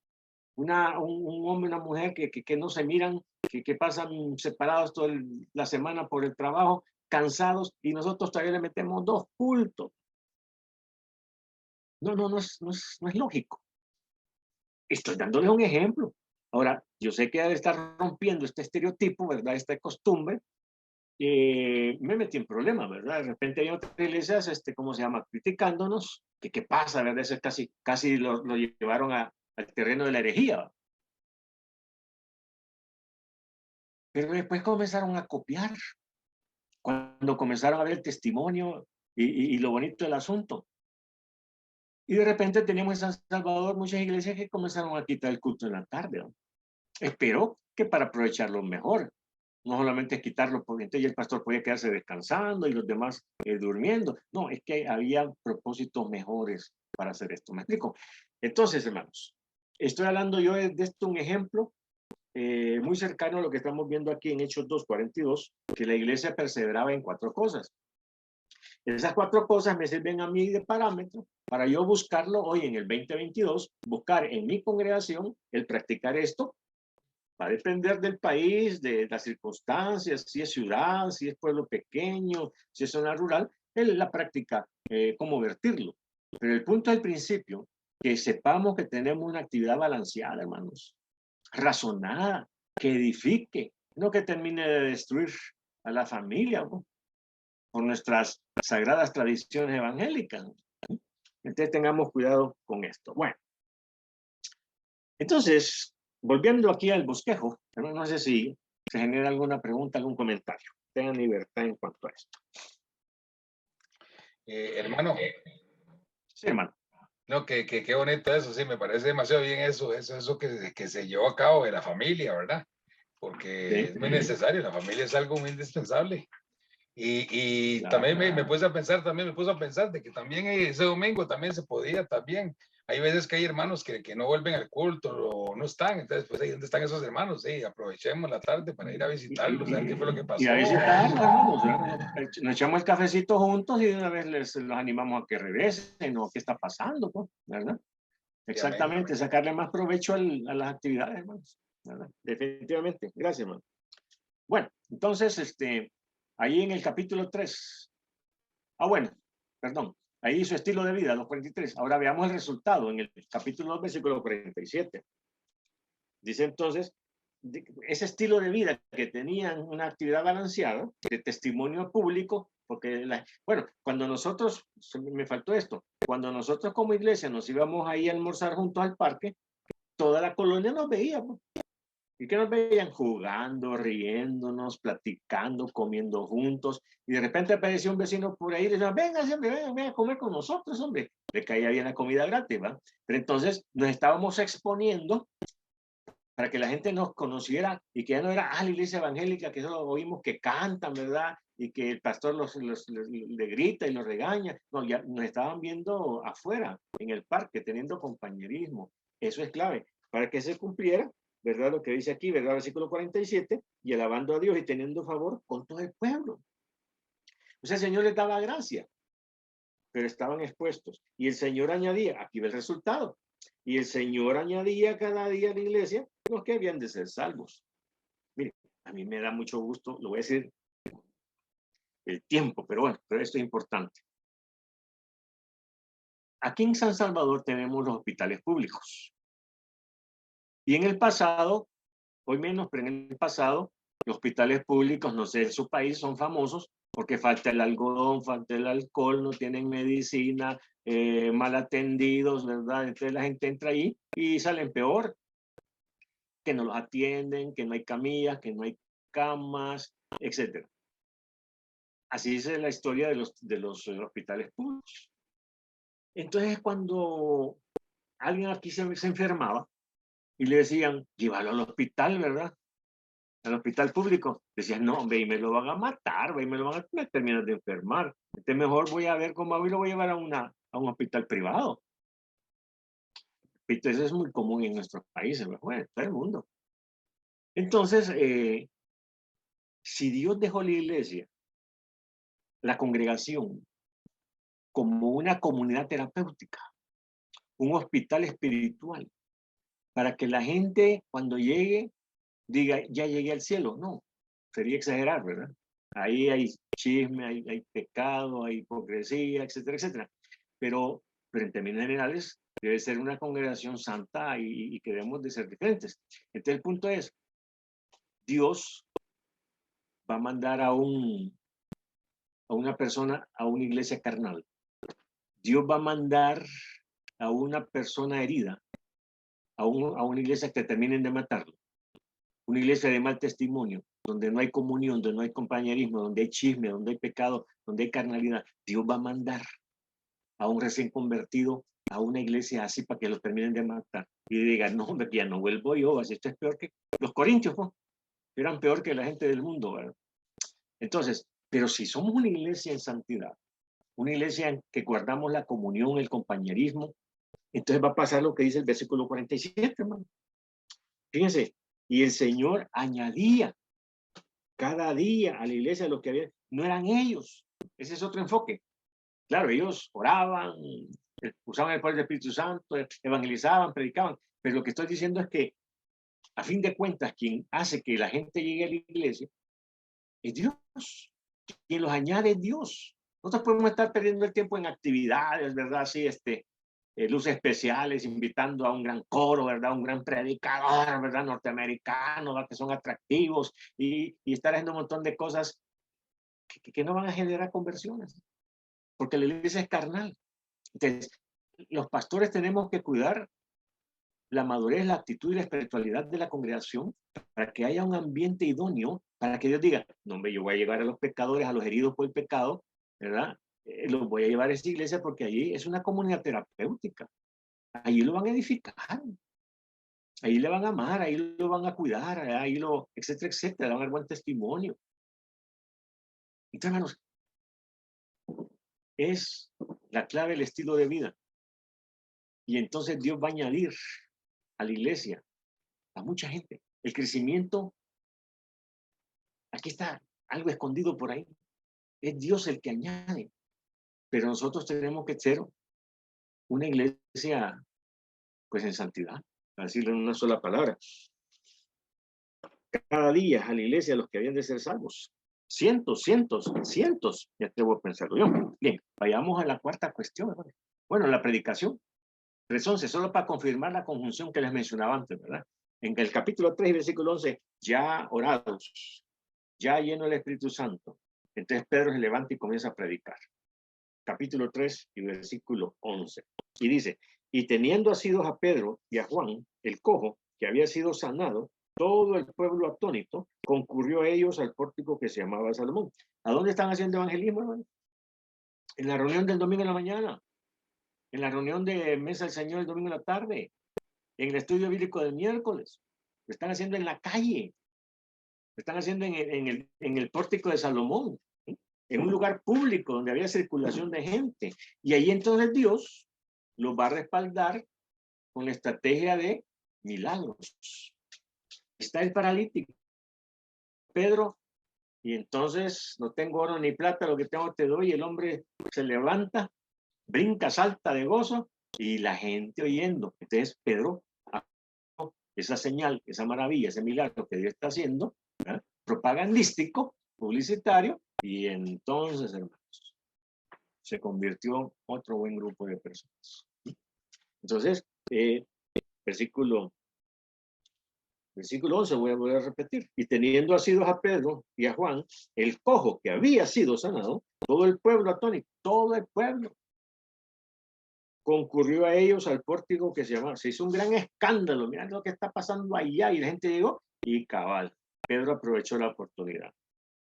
Un hombre y una mujer que no se miran, que pasan separados toda la semana por el trabajo, cansados, y nosotros todavía le metemos 2 cultos. No es lógico. Estoy dándoles un ejemplo. Ahora, yo sé que debe estar rompiendo este estereotipo, ¿verdad? Esta costumbre. Me metí en problemas, ¿verdad? De repente hay otras iglesias, ¿cómo se llama? Criticándonos. ¿Qué pasa, verdad? Eso casi lo llevaron al terreno de la herejía. Pero después comenzaron a copiar. Cuando comenzaron a ver el testimonio y lo bonito del asunto. Y de repente teníamos en San Salvador muchas iglesias que comenzaron a quitar el culto en la tarde, ¿no? Espero que para aprovecharlo mejor. No solamente quitarlo porque entonces el pastor podía quedarse descansando y los demás durmiendo. No, es que había propósitos mejores para hacer esto. ¿Me explico? Entonces, hermanos, estoy hablando yo de esto un ejemplo muy cercano a lo que estamos viendo aquí en Hechos 2:42, que la iglesia perseveraba en 4 cosas. Esas 4 cosas me sirven a mí de parámetro para yo buscarlo hoy en el 2022, buscar en mi congregación el practicar esto. Va a depender del país, de las circunstancias, si es ciudad, si es pueblo pequeño, si es zona rural, la práctica, cómo vertirlo. Pero el punto del principio, que sepamos que tenemos una actividad balanceada, hermanos, razonada, que edifique, no que termine de destruir a la familia, ¿no? Por nuestras sagradas tradiciones evangélicas. Entonces tengamos cuidado con esto. Bueno, entonces, volviendo aquí al bosquejo, no sé si se genera alguna pregunta, algún comentario. Tengan libertad en cuanto a esto. Hermano. Sí, hermano. No, qué bonito eso, sí, me parece demasiado bien eso que se llevó a cabo de la familia, ¿verdad? Porque sí, es muy necesario, la familia es algo muy indispensable. Y claro, también me puse a pensar de que también ese domingo también se podía, también. Hay veces que hay hermanos que no vuelven al culto o no están, entonces pues ahí donde están esos hermanos, sí, aprovechemos la tarde para ir a visitarlos, a ver qué fue lo que pasó. Y a visitarlos, hermanos, nos echamos el cafecito juntos y de una vez los animamos a que regresen o qué está pasando, pues, ¿verdad? Exactamente, sacarle más provecho a las actividades, hermanos. ¿Verdad? Definitivamente. Gracias, hermano. Bueno, entonces, ahí en el capítulo 3. Bueno, perdón. Ahí su estilo de vida, los 43. Ahora veamos el resultado en el capítulo 2, versículo 47. Dice entonces, ese estilo de vida que tenían una actividad balanceada, de testimonio público, porque, bueno, cuando nosotros, me faltó esto, cuando nosotros como iglesia nos íbamos ahí a almorzar juntos al parque, toda la colonia nos veía, pues. ¿Y qué nos veían? Jugando, riéndonos, platicando, comiendo juntos. Y de repente apareció un vecino por ahí y le decía, venga, hombre, venga a comer con nosotros, hombre. Le caía bien la comida gratis, ¿va? Pero entonces nos estábamos exponiendo para que la gente nos conociera y que ya no era, la iglesia evangélica, que solo oímos que cantan, ¿verdad? Y que el pastor le grita y los regaña. No, ya nos estaban viendo afuera, en el parque, teniendo compañerismo. Eso es clave. Para que se cumpliera, ¿verdad? Lo que dice aquí, ¿verdad? Versículo 47, y alabando a Dios y teniendo favor con todo el pueblo. O sea, el Señor les daba gracia, pero estaban expuestos. Y el Señor añadía, aquí ve el resultado, y el Señor añadía cada día a la iglesia los que habían de ser salvos. Mire, a mí me da mucho gusto, lo voy a decir, el tiempo, pero bueno, pero esto es importante. Aquí en San Salvador tenemos los hospitales públicos. Y en el pasado, hoy menos, pero en el pasado, los hospitales públicos, no sé, en su país son famosos porque falta el algodón, falta el alcohol, no tienen medicina, mal atendidos, ¿verdad? Entonces la gente entra ahí y salen peor, que no los atienden, que no hay camillas, que no hay camas, etc. Así es la historia de los hospitales públicos. Entonces, cuando alguien aquí se enfermaba y le decían, llévalo al hospital, ¿verdad? Al hospital público. Decían, no, hombre, y me lo van a matar, y me lo van a terminar de enfermar. Entonces, mejor voy a ver cómo hago y lo voy a llevar a un hospital privado. Entonces, es muy común en nuestros países, bueno, en todo el mundo. Entonces, si Dios dejó la iglesia, la congregación, como una comunidad terapéutica, un hospital espiritual, para que la gente cuando llegue diga, ya llegué al cielo. No, sería exagerar, ¿verdad? Ahí hay chisme, hay pecado, hay hipocresía, etcétera, etcétera. Pero en términos generales, debe ser una congregación santa y que debemos de ser diferentes. Entonces el punto es, Dios va a mandar a una persona a una iglesia carnal. Dios va a mandar a una persona herida a una iglesia que terminen de matarlo. Una iglesia de mal testimonio, donde no hay comunión, donde no hay compañerismo, donde hay chisme, donde hay pecado, donde hay carnalidad. Dios va a mandar a un recién convertido a una iglesia así para que los terminen de matar. Y digan, no, hombre, ya no vuelvo yo, así esto es peor que los corintios, ¿no? Eran peor que la gente del mundo, ¿verdad? Entonces, pero si somos una iglesia en santidad, una iglesia en que guardamos la comunión, el compañerismo, entonces va a pasar lo que dice el versículo 47, hermano. Fíjense, y el Señor añadía cada día a la iglesia lo que había, no eran ellos. Ese es otro enfoque. Claro, ellos oraban, usaban el poder del Espíritu Santo, evangelizaban, predicaban, pero lo que estoy diciendo es que, a fin de cuentas, quien hace que la gente llegue a la iglesia es Dios. Quien los añade es Dios. Nosotros podemos estar perdiendo el tiempo en actividades, ¿verdad? Sí, luces especiales, invitando a un gran coro, ¿verdad? Un gran predicador, ¿verdad? Norteamericano, ¿verdad? Que son atractivos y estar haciendo un montón de cosas que no van a generar conversiones, porque la iglesia es carnal. Entonces, los pastores tenemos que cuidar la madurez, la actitud y la espiritualidad de la congregación para que haya un ambiente idóneo, para que Dios diga, no, hombre, yo voy a llevar a los pecadores, a los heridos por el pecado, ¿verdad? Los voy a llevar a esta iglesia porque allí es una comunidad terapéutica. Allí lo van a edificar. Ahí le van a amar, ahí lo van a cuidar, ahí etcétera, etcétera, le van a dar buen testimonio. Entonces, hermanos, es la clave del estilo de vida. Y entonces Dios va a añadir a la iglesia a mucha gente. El crecimiento, aquí está algo escondido por ahí. Es Dios el que añade. Pero nosotros tenemos que ser una iglesia Pues en santidad, a decirlo en una sola palabra. Cada día a la iglesia los que habían de ser salvos. Cientos, me atrevo a pensarlo yo. Bien, vayamos a la cuarta cuestión. ¿Verdad? Bueno, la predicación. 3:11, solo para confirmar la conjunción que les mencionaba antes, ¿verdad? En el capítulo 3, versículo 11, ya orados, ya lleno del Espíritu Santo. Entonces Pedro se levanta y comienza a predicar. Capítulo 3 y versículo 11. Y dice, y teniendo asidos a Pedro y a Juan, el cojo, que había sido sanado, todo el pueblo atónito concurrió a ellos al pórtico que se llamaba Salomón. ¿A dónde están haciendo evangelismo, hermano? En la reunión del domingo en la mañana, en la reunión de Mesa del Señor el domingo en la tarde, en el estudio bíblico del miércoles. Lo están haciendo en la calle, lo están haciendo en el pórtico de Salomón, ¿sí? En un lugar público donde había circulación de gente. Y ahí entonces Dios los va a respaldar con la estrategia de milagros. Está el paralítico, Pedro, y entonces no tengo oro ni plata, lo que tengo te doy. El hombre se levanta, brinca, salta de gozo, y la gente oyendo. Entonces Pedro, esa señal, esa maravilla, ese milagro que Dios está haciendo, ¿verdad? Propagandístico, publicitario, y entonces, hermanos, se convirtió otro buen grupo de personas. Entonces, versículo 11, voy a repetir. Y teniendo asidos a Pedro y a Juan, el cojo que había sido sanado, todo el pueblo atónito, todo el pueblo, concurrió a ellos al pórtico que se hizo un gran escándalo. Mirá lo que está pasando allá. Y la gente llegó y cabal. Pedro aprovechó la oportunidad.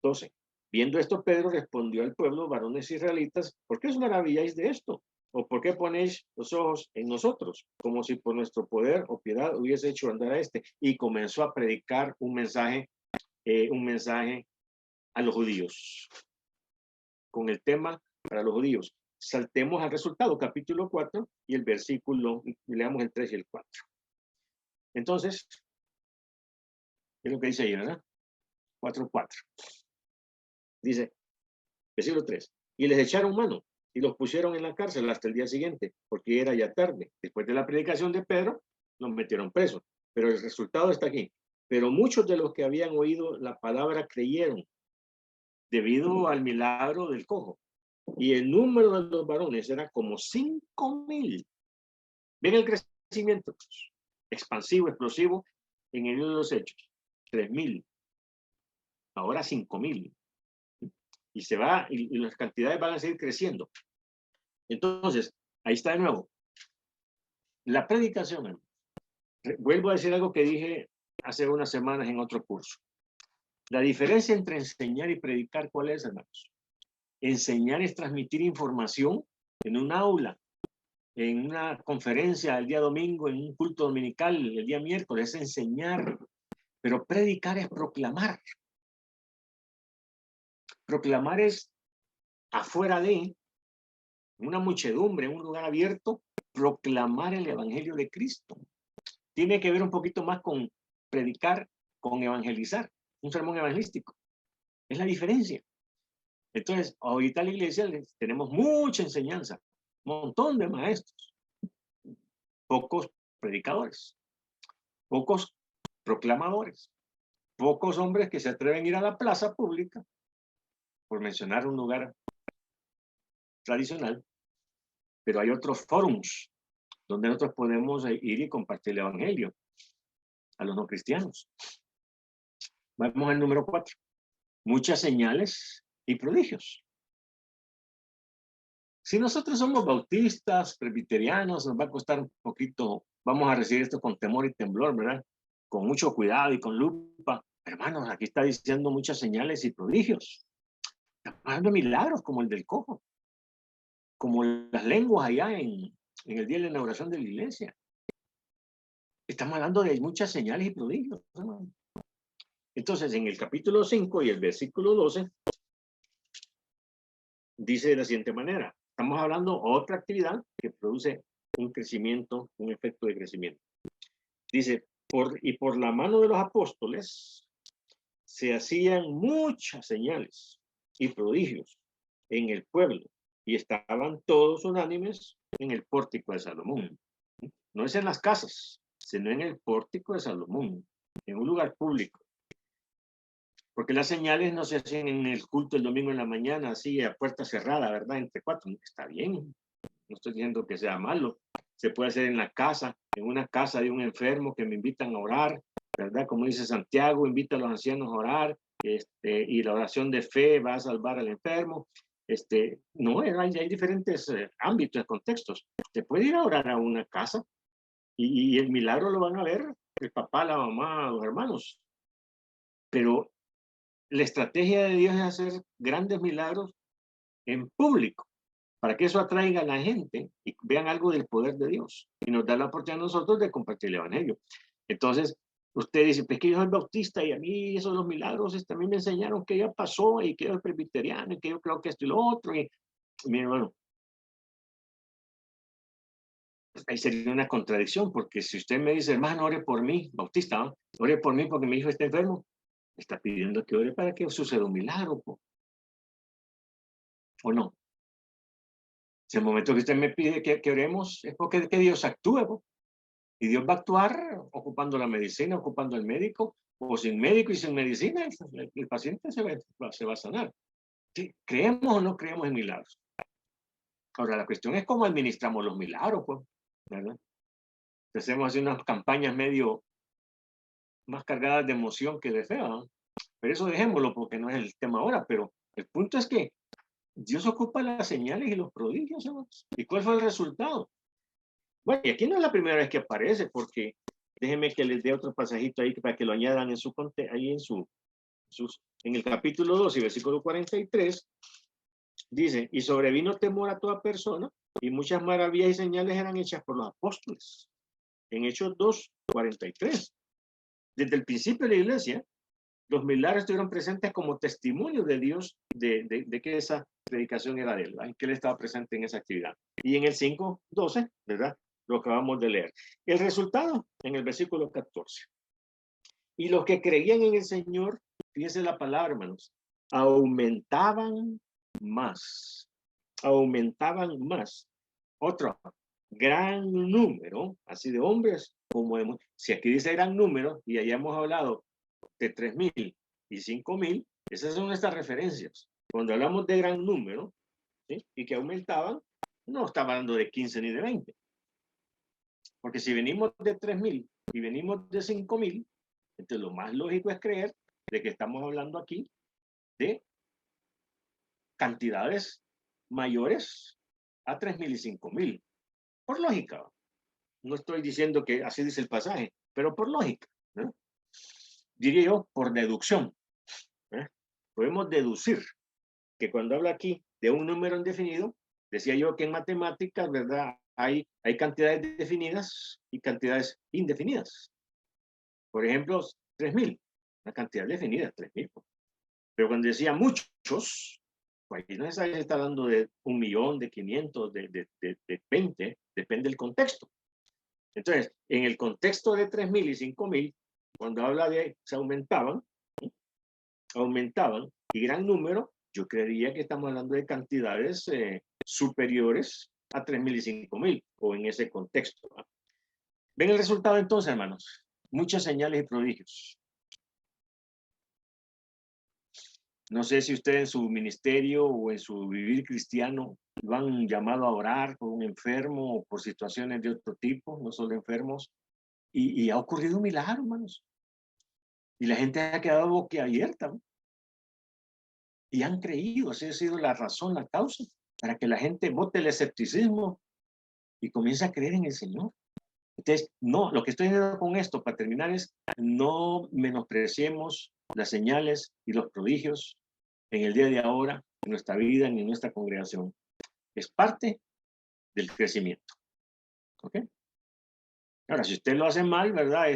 12. Viendo esto, Pedro respondió al pueblo, varones israelitas, ¿por qué os maravilláis de esto? ¿O por qué ponéis los ojos en nosotros? Como si por nuestro poder o piedad hubiese hecho andar a este. Y comenzó a predicar un mensaje a los judíos. Con el tema para los judíos. Saltemos al resultado, capítulo 4 y el versículo, y leamos el 3 y el 4. Entonces, ¿qué es lo que dice ahí, verdad? 4:4. Dice, versículo 3. Y les echaron mano y los pusieron en la cárcel hasta el día siguiente, porque era ya tarde. Después de la predicación de Pedro, los metieron presos. Pero el resultado está aquí. Pero muchos de los que habían oído la palabra creyeron, debido al milagro del cojo. Y el número de los varones era como 5,000. Ven el crecimiento expansivo, explosivo en el libro de los Hechos. 3,000. Ahora 5,000. Y se va, y las cantidades van a seguir creciendo. Entonces, ahí está de nuevo. La predicación. Vuelvo a decir algo que dije hace unas semanas en otro curso. La diferencia entre enseñar y predicar, ¿cuál es, hermanos? Enseñar es transmitir información en un aula, en una conferencia el día domingo, en un culto dominical el día miércoles, es enseñar. Pero predicar es proclamar. Proclamar es afuera de una muchedumbre, en un lugar abierto, proclamar el evangelio de Cristo. Tiene que ver un poquito más con predicar, con evangelizar, un sermón evangelístico. Es la diferencia. Entonces, ahorita en la iglesia tenemos mucha enseñanza, un montón de maestros, pocos predicadores, pocos proclamadores, pocos hombres que se atreven a ir a la plaza pública, por mencionar un lugar tradicional, pero hay otros forums donde nosotros podemos ir y compartir el evangelio a los no cristianos. Vamos al número 4. Muchas señales y prodigios. Si nosotros somos bautistas, presbiterianos, nos va a costar un poquito, vamos a recibir esto con temor y temblor, ¿verdad? Con mucho cuidado y con lupa. Hermanos, aquí está diciendo muchas señales y prodigios. Estamos hablando de milagros como el del cojo, como las lenguas allá en el día de la inauguración de la iglesia. Estamos hablando de muchas señales y prodigios, hermanos. Entonces, en el capítulo 5 y el versículo 12, dice de la siguiente manera. Estamos hablando de otra actividad que produce un crecimiento, un efecto de crecimiento. Dice, por la mano de los apóstoles se hacían muchas señales y prodigios en el pueblo y estaban todos unánimes en el pórtico de Salomón. no es en las casas, sino en el pórtico de Salomón, en un lugar público. Porque las señales no se hacen en el culto el domingo en la mañana, así a puerta cerrada, ¿verdad? Entre cuatro. Está bien, no estoy diciendo que sea malo. Se puede hacer en la casa, en una casa de un enfermo que me invitan a orar, ¿verdad? Como dice Santiago, invita a los ancianos a orar, y la oración de fe va a salvar al enfermo. No, hay diferentes ámbitos, contextos. Se puede ir a orar a una casa y el milagro lo van a ver el papá, la mamá, los hermanos. Pero la estrategia de Dios es hacer grandes milagros en público, para que eso atraiga a la gente y vean algo del poder de Dios. Y nos da la oportunidad a nosotros de compartir el evangelio. Entonces, usted dice, pues que yo soy bautista y a mí esos los milagros también me enseñaron que ya pasó y que yo soy presbiteriano y que yo creo que esto y lo otro. Y mi hermano, ahí sería una contradicción, porque si usted me dice, hermano, ore por mí, bautista, ¿no? Ore por mí porque mi hijo está enfermo, está pidiendo que ore para que suceda un milagro, ¿o no? Si el momento que usted me pide que oremos es porque que Dios actúe, ¿no? Y Dios va a actuar ocupando la medicina, ocupando el médico, o sin médico y sin medicina, el paciente se va a sanar. ¿Sí? ¿Creemos o no creemos en milagros? Ahora, la cuestión es cómo administramos los milagros, pues, ¿verdad? Hacemos así unas campañas medio más cargadas de emoción que de fe, ¿no? Pero eso dejémoslo porque no es el tema ahora, pero el punto es que Dios ocupa las señales y los prodigios, hermanos. ¿Y cuál fue el resultado? Bueno, y aquí no es la primera vez que aparece, porque déjenme que les dé otro pasajito ahí para que lo añadan en ahí en el capítulo 2 y versículo 43, dice, y sobrevino temor a toda persona, y muchas maravillas y señales eran hechas por los apóstoles. En Hechos 2, 43. Desde el principio de la iglesia, los milagros estuvieron presentes como testimonio de Dios de que esa predicación era de él, ¿verdad? Que él estaba presente en esa actividad. Y en el 5:12, ¿verdad? Lo acabamos de leer. El resultado en el versículo 14. Y los que creían en el Señor, fíjense la palabra, hermanos, aumentaban más. Aumentaban más. Otro gran número, así de hombres como hemos, si aquí dice gran número, y allá hemos hablado de 3,000 y 5,000, esas son nuestras referencias. Cuando hablamos de gran número, ¿sí? Y que aumentaban, no estaba hablando de 15 ni de 20. Porque si venimos de 3,000 y venimos de 5,000, entonces lo más lógico es creer de que estamos hablando aquí de cantidades mayores a 3,000 y 5,000. Por lógica. No estoy diciendo que así dice el pasaje, pero por lógica, ¿no? Diría yo, por deducción. Podemos deducir que cuando habla aquí de un número indefinido, decía yo que en matemáticas, ¿verdad? Hay cantidades definidas y cantidades indefinidas. Por ejemplo, 3,000, una cantidad definida, 3,000. Pero cuando decía muchos, pues aquí no se está hablando de 1,000,000, de 500, de 20, depende del contexto. Entonces, en el contexto de 3,000 y 5,000, cuando habla de se aumentaban, y gran número, yo creería que estamos hablando de cantidades superiores a 3,000 y 5,000, o en ese contexto, ¿no? ¿Ven el resultado entonces, hermanos? Muchas señales y prodigios. No sé si usted en su ministerio o en su vivir cristiano lo han llamado a orar por un enfermo o por situaciones de otro tipo, no solo enfermos, y ha ocurrido un milagro, hermanos. Y la gente ha quedado boquiabierta, ¿no? Y han creído, esa ha sido la razón, la causa, para que la gente bote el escepticismo y comience a creer en el Señor. Entonces, no, lo que estoy diciendo con esto, para terminar, es no menospreciemos las señales y los prodigios en el día de ahora, en nuestra vida, en nuestra congregación. Es parte del crecimiento. ¿Ok? Ahora, si usted lo hace mal, ¿verdad?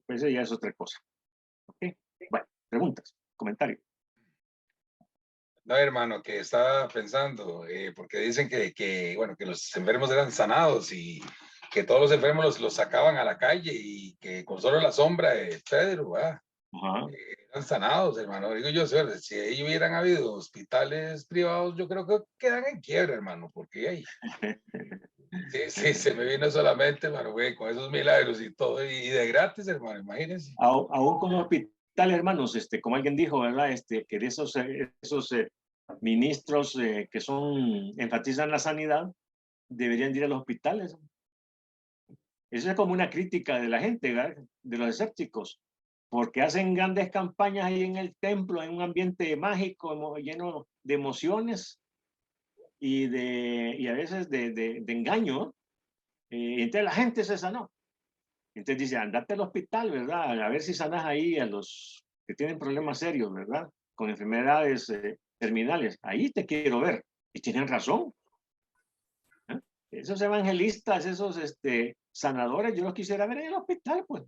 Pues ya es otra cosa. ¿Ok? Bueno, preguntas, comentarios. No, hermano, que estaba pensando, porque dicen bueno, que los enfermos eran sanados y que todos los enfermos los sacaban a la calle y que con solo la sombra de Pedro, eran sanados, hermano. Digo yo, si ahí hubieran habido hospitales privados, yo creo que quedan en quiebra, hermano, porque hay Sí, sí, se me vino solamente, hermano, güey, con esos milagros y todo, y de gratis, hermano, imagínense. Aún con los hospitales, hermanos, como alguien dijo, ¿verdad? Que de esos ministros que enfatizan la sanidad, deberían ir a los hospitales. Eso es como una crítica de la gente, ¿verdad? De los escépticos, porque hacen grandes campañas ahí en el templo, en un ambiente mágico, lleno de emociones y a veces de engaño. Entonces la gente se sanó. Entonces dice, andate al hospital, ¿verdad? A ver si sanas ahí a los que tienen problemas serios, ¿verdad? Con enfermedades terminales. Ahí te quiero ver. Y tienen razón. ¿Eh? Esos evangelistas, esos sanadores, yo los quisiera ver en el hospital, pues.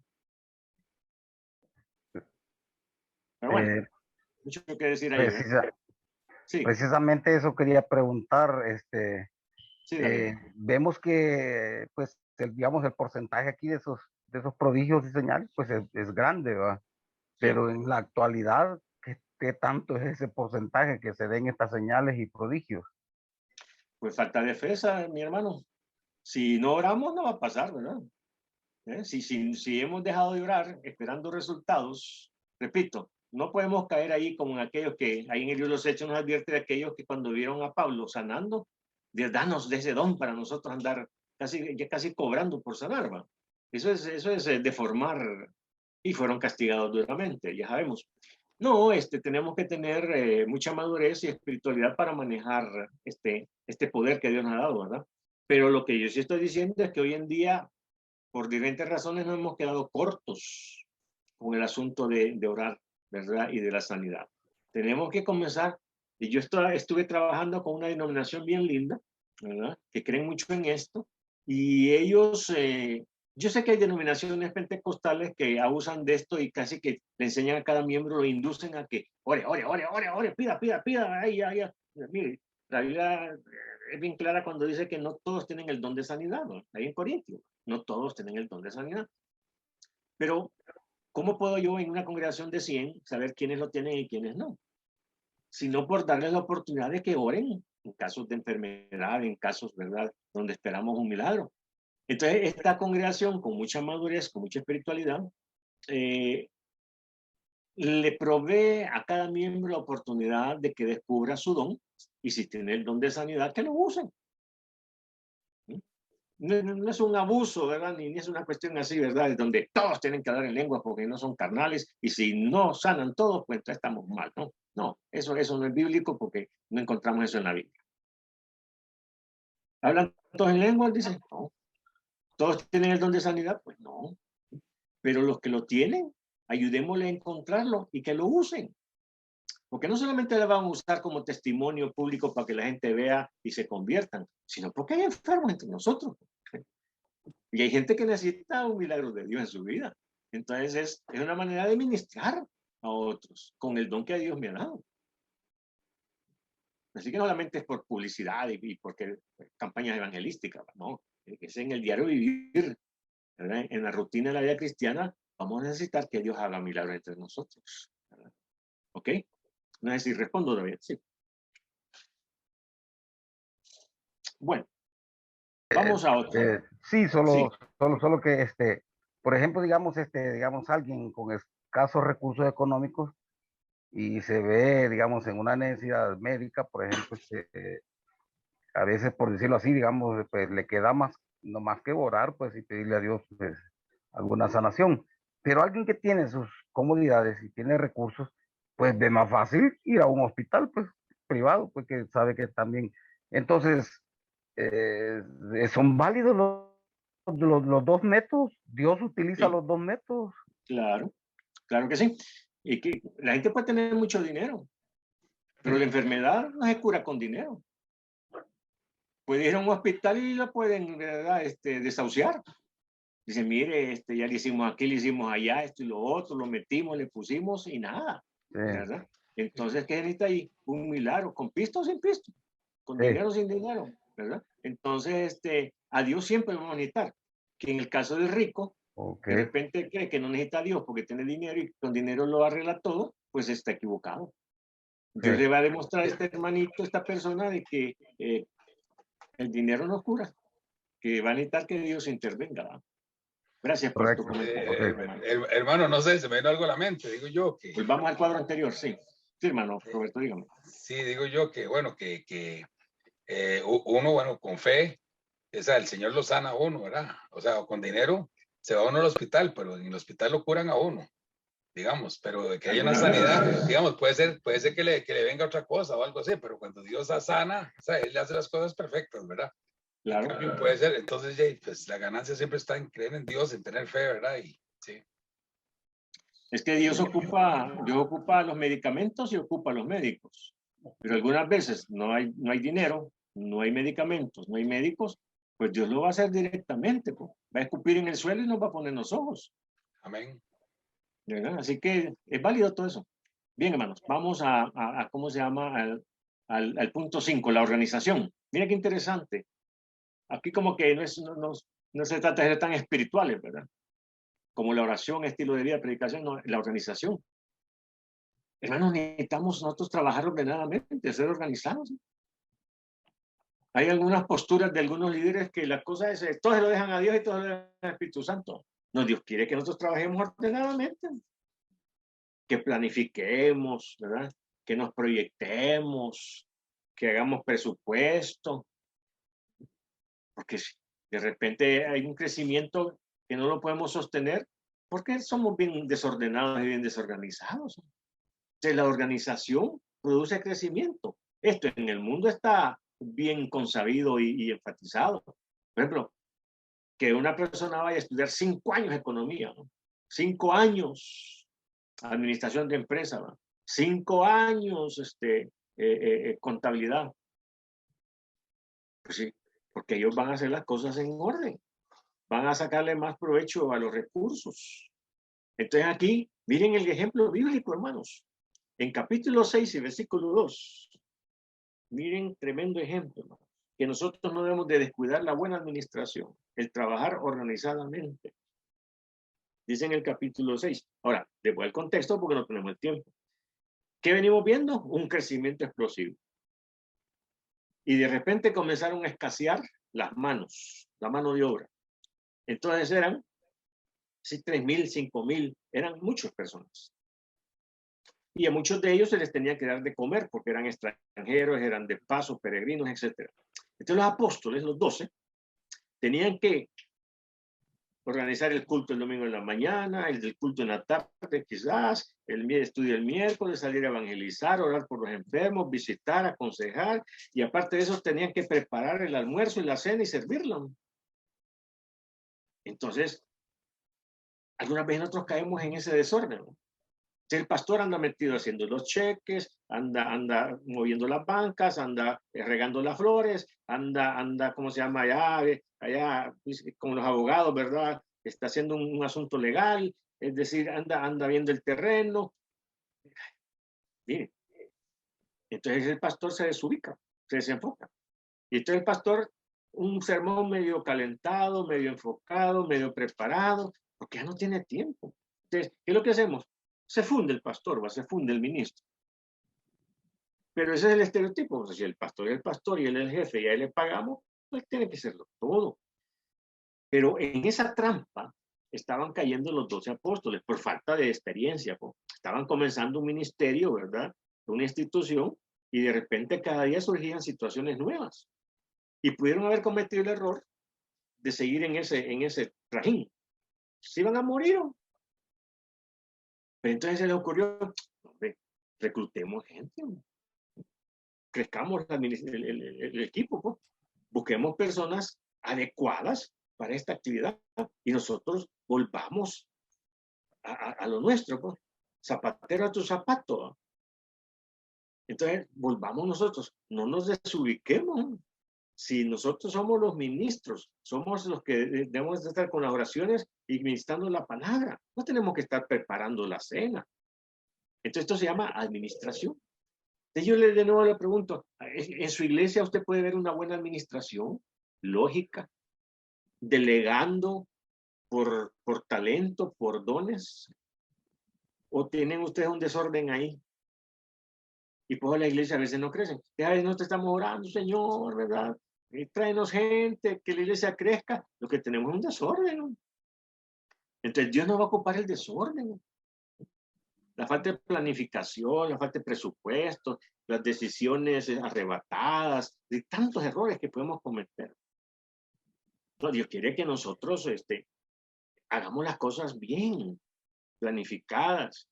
Pero bueno, Eh, mucho que decir ahí, ¿verdad? precisa- Sí, Precisamente eso quería preguntar. sí, David. Vemos que, pues, digamos, el porcentaje aquí de esos prodigios y señales, pues es grande, ¿va? Sí. Pero en la actualidad, ¿qué tanto es ese porcentaje que se den estas señales y prodigios? Pues falta de fe, mi hermano. Si no oramos, no va a pasar, ¿verdad? Si hemos dejado de orar esperando resultados, repito, no podemos caer ahí como en aquellos que, ahí en el libro de los Hechos nos advierte de aquellos que cuando vieron a Pablo sanando, de danos de ese don para nosotros andar casi cobrando por sanar, ¿va? Eso es deformar y fueron castigados duramente, ya sabemos. No, tenemos que tener mucha madurez y espiritualidad para manejar este poder que Dios nos ha dado, ¿verdad? Pero lo que yo sí estoy diciendo es que hoy en día por diferentes razones nos hemos quedado cortos con el asunto de orar, ¿verdad? Y de la sanidad. Tenemos que comenzar, y yo estuve trabajando con una denominación bien linda, ¿verdad? Que creen mucho en esto, y ellos, yo sé que hay denominaciones pentecostales que abusan de esto y casi que le enseñan a cada miembro, lo inducen a que ore, ore, ore, ore, ore, pida, ay, ay, ay. Mire, la Biblia es bien clara cuando dice que no todos tienen el don de sanidad, ¿no? Ahí en Corintios. No todos tienen el don de sanidad. Pero, ¿cómo puedo yo en una congregación de 100 saber quiénes lo tienen y quiénes no? Sino por darles la oportunidad de que oren en casos de enfermedad, en casos, ¿verdad?, donde esperamos un milagro. Entonces, esta congregación, con mucha madurez, con mucha espiritualidad, le provee a cada miembro la oportunidad de que descubra su don y si tiene el don de sanidad, que lo usen. No es un abuso, ¿verdad? Ni es una cuestión así, ¿verdad? Es donde todos tienen que hablar en lengua porque no son carnales y si no sanan todos, pues entonces estamos mal, ¿no? No, eso no es bíblico porque no encontramos eso en la Biblia. ¿Hablan todos en lengua? Dicen, no. ¿Todos tienen el don de sanidad? Pues no. Pero los que lo tienen, ayudémosle a encontrarlo y que lo usen. Porque no solamente le van a usar como testimonio público para que la gente vea y se conviertan, sino porque hay enfermos entre nosotros. Y hay gente que necesita un milagro de Dios en su vida. Entonces es una manera de ministrar a otros con el don que Dios me ha dado. Así que no solamente es por publicidad y porque campañas evangelísticas, no, es en el diario vivir, ¿verdad? En la rutina de la vida cristiana, vamos a necesitar que Dios haga milagros entre nosotros, ¿verdad? ¿Ok? No sé si respondo, David. Sí. Bueno, vamos a otro. Sí, Sí, solo que, por ejemplo, digamos, alguien con escasos recursos económicos y se ve, digamos, en una necesidad médica, por ejemplo, a veces, por decirlo así, digamos, pues le queda más, no más que orar, pues, y pedirle a Dios, pues, alguna sanación. Pero alguien que tiene sus comodidades y tiene recursos, pues ve más fácil ir a un hospital, pues, privado, pues, que sabe que también. Entonces, eh, ¿son válidos los dos métodos? ¿Dios utiliza sí, los dos métodos? claro, claro que sí. Y que la gente puede tener mucho dinero, pero la enfermedad no se cura con dinero. Puede ir a un hospital y lo pueden, ¿verdad? Desahuciar. Dice, mire, ya le hicimos aquí, le hicimos allá, esto y lo otro, lo metimos, le pusimos y nada, Sí, ¿verdad? Entonces, ¿qué necesita ahí? Un milagro, con pisto o sin pisto, con sí, dinero o sin dinero, ¿verdad? Entonces, a Dios siempre lo vamos a necesitar. Que en el caso del rico, ok. de repente cree que no necesita a Dios porque tiene dinero y con dinero lo arregla todo, pues está equivocado. Sí, Dios le va a demostrar a este hermanito, a esta persona, de que el dinero no cura. que va a necesitar que Dios intervenga. ¿verdad? Gracias por tu Correcto. comentario. Hermano, no sé, se me vino algo a la mente, digo yo que... Pues vamos al cuadro anterior, sí. Sí, hermano, Roberto, dígame. Sí, digo yo que, bueno, uno, bueno, con fe, el Señor lo sana a uno, ¿verdad? O sea, con dinero se va uno al hospital, pero en el hospital lo curan a uno, digamos, pero de que haya una sanidad, digamos, puede ser que le venga otra cosa o algo así, pero cuando Dios sana, o sea, Él hace las cosas perfectas, ¿verdad? Claro. En cambio, puede ser, entonces, ya, pues la ganancia siempre está en creer en Dios, en tener fe, ¿verdad? Y sí. Es que Dios ocupa los medicamentos y ocupa a los médicos. Pero algunas veces no hay dinero, no hay medicamentos, no hay médicos, pues Dios lo va a hacer directamente. Pues. Va a escupir en el suelo y nos va a poner en los ojos. Amén. ¿Verdad? Así que es válido todo eso. Bien, hermanos, vamos a ¿cómo se llama? Al punto 5, la organización. Mira qué interesante. Aquí como que no se trata de ser tan espirituales, ¿verdad? Como la oración, estilo de vida, predicación, no, la organización. Hermanos, necesitamos nosotros trabajar ordenadamente, ser organizados. ¿Sí? Hay algunas posturas de algunos líderes que la cosa es, todos se lo dejan a Dios y todos se lo dejan al Espíritu Santo. No, Dios quiere que nosotros trabajemos ordenadamente, que planifiquemos, ¿verdad? Que nos proyectemos, que hagamos presupuesto, porque si de repente hay un crecimiento que no lo podemos sostener, porque somos bien desordenados y bien desorganizados. Entonces, la organización produce crecimiento. Esto en el mundo está bien consabido y enfatizado. Por ejemplo, que una persona vaya a estudiar 5 años economía, ¿no? 5 años administración de empresa, ¿no? 5 años contabilidad. Pues sí, porque ellos van a hacer las cosas en orden, van a sacarle más provecho a los recursos. Entonces aquí, miren el ejemplo bíblico, hermanos. En capítulo 6 y versículo 2, miren tremendo ejemplo, hermanos, que nosotros no debemos de descuidar la buena administración, el trabajar organizadamente. Dice en el capítulo 6. Ahora, después el contexto porque no tenemos el tiempo. ¿Qué venimos viendo? Un crecimiento explosivo. Y de repente comenzaron a escasear las manos, la mano de obra. Entonces eran, sí, 3,000, 5,000, eran muchas personas. Y a muchos de ellos se les tenía que dar de comer porque eran extranjeros, eran de paso, peregrinos, etc. Entonces los apóstoles, los 12, tenían que organizar el culto el domingo en la mañana, el del culto en la tarde quizás, el estudio el miércoles, salir a evangelizar, orar por los enfermos, visitar, aconsejar, y aparte de eso tenían que preparar el almuerzo y la cena y servirlo. Entonces, algunas veces nosotros caemos en ese desorden, ¿no? El pastor anda metido haciendo los cheques, anda moviendo las bancas, anda regando las flores, anda, ¿cómo se llama? Allá con los abogados, ¿verdad? Está haciendo un asunto legal, es decir, anda viendo el terreno. Miren, entonces el pastor se desubica, se desenfoca. Y entonces el pastor, un sermón medio calentado, medio enfocado, medio preparado, porque ya no tiene tiempo. Entonces, ¿qué es lo que hacemos? Se funde el pastor, se funde el ministro. Pero ese es el estereotipo. O sea, si el pastor es el pastor y él es el jefe y a él le pagamos, pues tiene que serlo todo. Pero en esa trampa estaban cayendo los 12 apóstoles por falta de experiencia. Pues. Estaban comenzando un ministerio, ¿verdad? Una institución, y de repente cada día surgían situaciones nuevas. Y pudieron haber cometido el error de seguir en ese trajín. ¿Se iban a morir? Pero entonces se les ocurrió, hombre, reclutemos gente, crezcamos el equipo, pues. Busquemos personas adecuadas para esta actividad y nosotros volvamos a lo nuestro, pues. Zapatero a tu zapato. Entonces, volvamos nosotros, no nos desubiquemos. Si nosotros somos los ministros, somos los que debemos estar con las oraciones y ministrando la palabra, no tenemos que estar preparando la cena. Entonces, esto se llama administración. Yo de nuevo le pregunto, ¿en su iglesia usted puede ver una buena administración lógica, delegando por talento, por dones? ¿O tienen ustedes un desorden ahí? Y pues la iglesia a veces no crece. A veces nosotros estamos orando, Señor, ¿verdad? Y tráenos gente, que la iglesia crezca. Lo que tenemos es un desorden. Entonces Dios no va a ocupar el desorden. La falta de planificación, la falta de presupuesto, las decisiones arrebatadas, de tantos errores que podemos cometer. No, Dios quiere que nosotros hagamos las cosas bien, planificadas,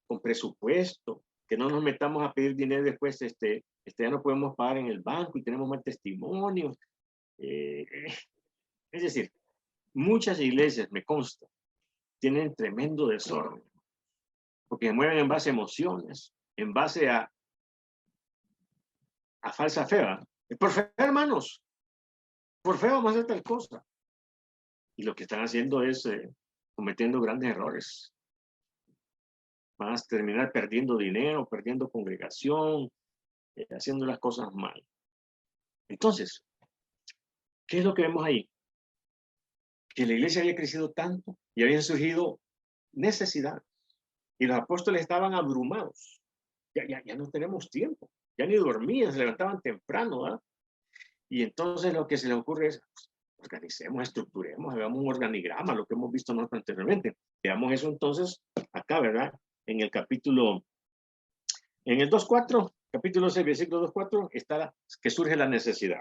con presupuesto, que no nos metamos a pedir dinero después, ya no podemos pagar en el banco y tenemos mal testimonio. Es decir, muchas iglesias, me consta, tienen tremendo desorden, porque se mueven en base a emociones, en base a falsa fe. Por fe, hermanos, por fe vamos a hacer tal cosa. Y lo que están haciendo es cometiendo grandes errores. Van a terminar perdiendo dinero, perdiendo congregación, haciendo las cosas mal. Entonces, ¿qué es lo que vemos ahí? Que la iglesia había crecido tanto y habían surgido necesidades. Y los apóstoles estaban abrumados. Ya no tenemos tiempo. Ya ni dormían, se levantaban temprano, ¿verdad? Y entonces lo que se les ocurre es, pues, organicemos, estructuremos, hagamos un organigrama, lo que hemos visto nosotros anteriormente. Veamos eso entonces acá, ¿verdad? En el capítulo, en el 2.4, capítulo 6, versículo 2.4, está que surge la necesidad.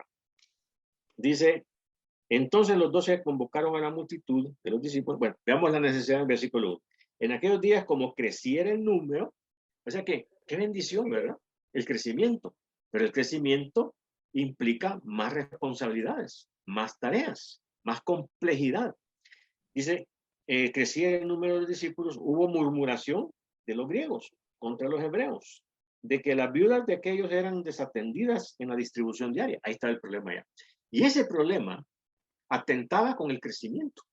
Dice, entonces los 12 convocaron a la multitud de los discípulos. Bueno, veamos la necesidad en el versículo 1. En aquellos días, como creciera el número, o sea que, qué bendición, ¿verdad? El crecimiento. Pero el crecimiento implica más responsabilidades, más tareas, más complejidad. Dice, creciera el número de los discípulos, hubo murmuración de los griegos contra los hebreos, de que las viudas de aquellos eran desatendidas en la distribución diaria. Ahí está el problema ya. Y ese problema atentaba con el crecimiento,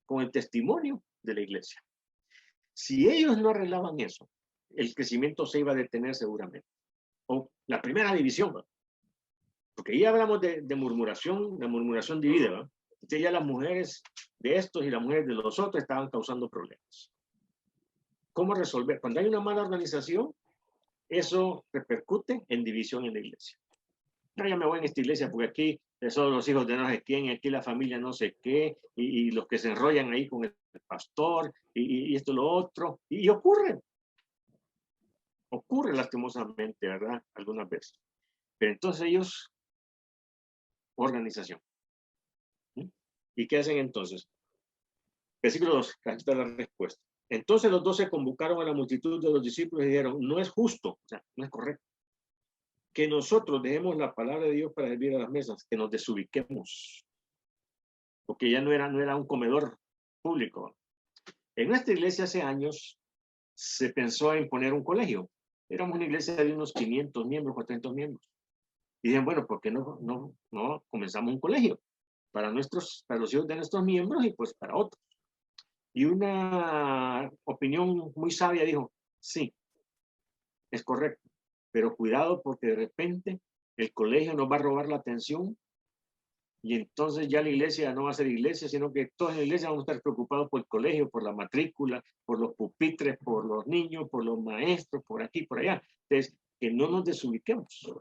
con el testimonio de la iglesia. Si ellos no arreglaban eso, el crecimiento se iba a detener seguramente. O la primera división, ¿verdad? Porque ahí hablamos de murmuración, la murmuración divide, ¿verdad? Entonces ya las mujeres de estos y las mujeres de los otros estaban causando problemas. ¿Cómo resolver? Cuando hay una mala organización, eso repercute en división en la iglesia. No, ya me voy en esta iglesia porque aquí son los hijos de no sé quién, aquí la familia no sé qué, y los que se enrollan ahí con el pastor, y esto lo otro, y ocurre lastimosamente, ¿verdad? Algunas veces. Pero entonces ellos, organización. ¿Y qué hacen entonces? Versículo 2, aquí está la respuesta. Entonces los 12 convocaron a la multitud de los discípulos y dijeron, no es justo, o sea, no es correcto, que nosotros dejemos la palabra de Dios para servir a las mesas, que nos desubiquemos, porque ya no era un comedor público. En nuestra iglesia hace años se pensó en poner un colegio. Éramos una iglesia de unos 500 miembros, 400 miembros. Y dijeron, bueno, ¿por qué no comenzamos un colegio para los hijos de nuestros miembros y pues para otros? Y una opinión muy sabia dijo, sí, es correcto, pero cuidado porque de repente el colegio nos va a robar la atención y entonces ya la iglesia no va a ser iglesia, sino que toda la iglesia vamos a estar preocupados por el colegio, por la matrícula, por los pupitres, por los niños, por los maestros, por aquí, por allá. Entonces, que no nos desubiquemos.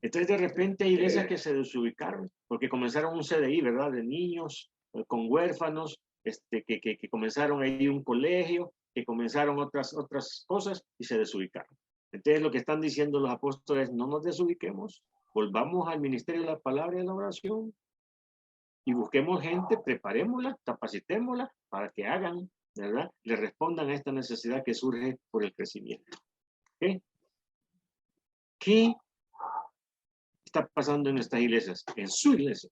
Entonces, de repente hay iglesias que se desubicaron porque comenzaron un CDI, ¿verdad? De niños con huérfanos, que comenzaron ahí un colegio, que comenzaron otras cosas y se desubicaron. Entonces, lo que están diciendo los apóstoles, no nos desubiquemos, volvamos al ministerio de la palabra y de la oración y busquemos gente, preparémosla, capacitémosla para que hagan, ¿verdad? Le respondan a esta necesidad que surge por el crecimiento. ¿Okay? ¿Qué está pasando en estas iglesias? En su iglesia.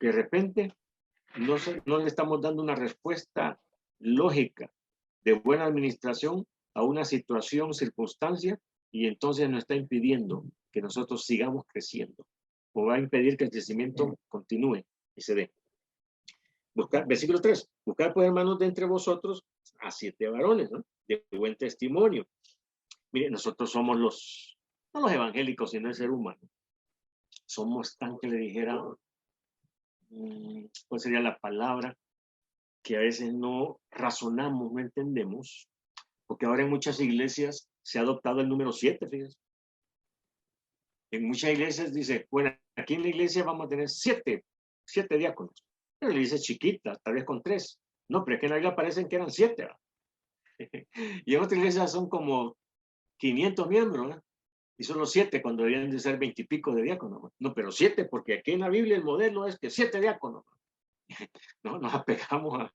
De repente no le estamos dando una respuesta lógica de buena administración a una situación, circunstancia, y entonces nos está impidiendo que nosotros sigamos creciendo, o va a impedir que el crecimiento continúe y se dé. Versículo 3, buscar pues hermanos de entre vosotros a 7 varones, ¿no? De buen testimonio. Miren, nosotros somos no los evangélicos, sino el ser humano. Somos tan que le dijera, ¿cuál sería la palabra? Que a veces no razonamos, no entendemos, porque ahora en muchas iglesias se ha adoptado el número 7, fíjense. En muchas iglesias dice, bueno, aquí en la iglesia vamos a tener siete diáconos. Pero la iglesia es chiquita, tal vez con 3. No, pero es que en la Biblia parecen que eran 7. ¿verdad? Y en otras iglesias son como 500 miembros, ¿no? Y solo 7 cuando deberían de ser 20 y pico de diáconos. No, pero 7, porque aquí en la Biblia el modelo es que 7 diáconos. No, nos apegamos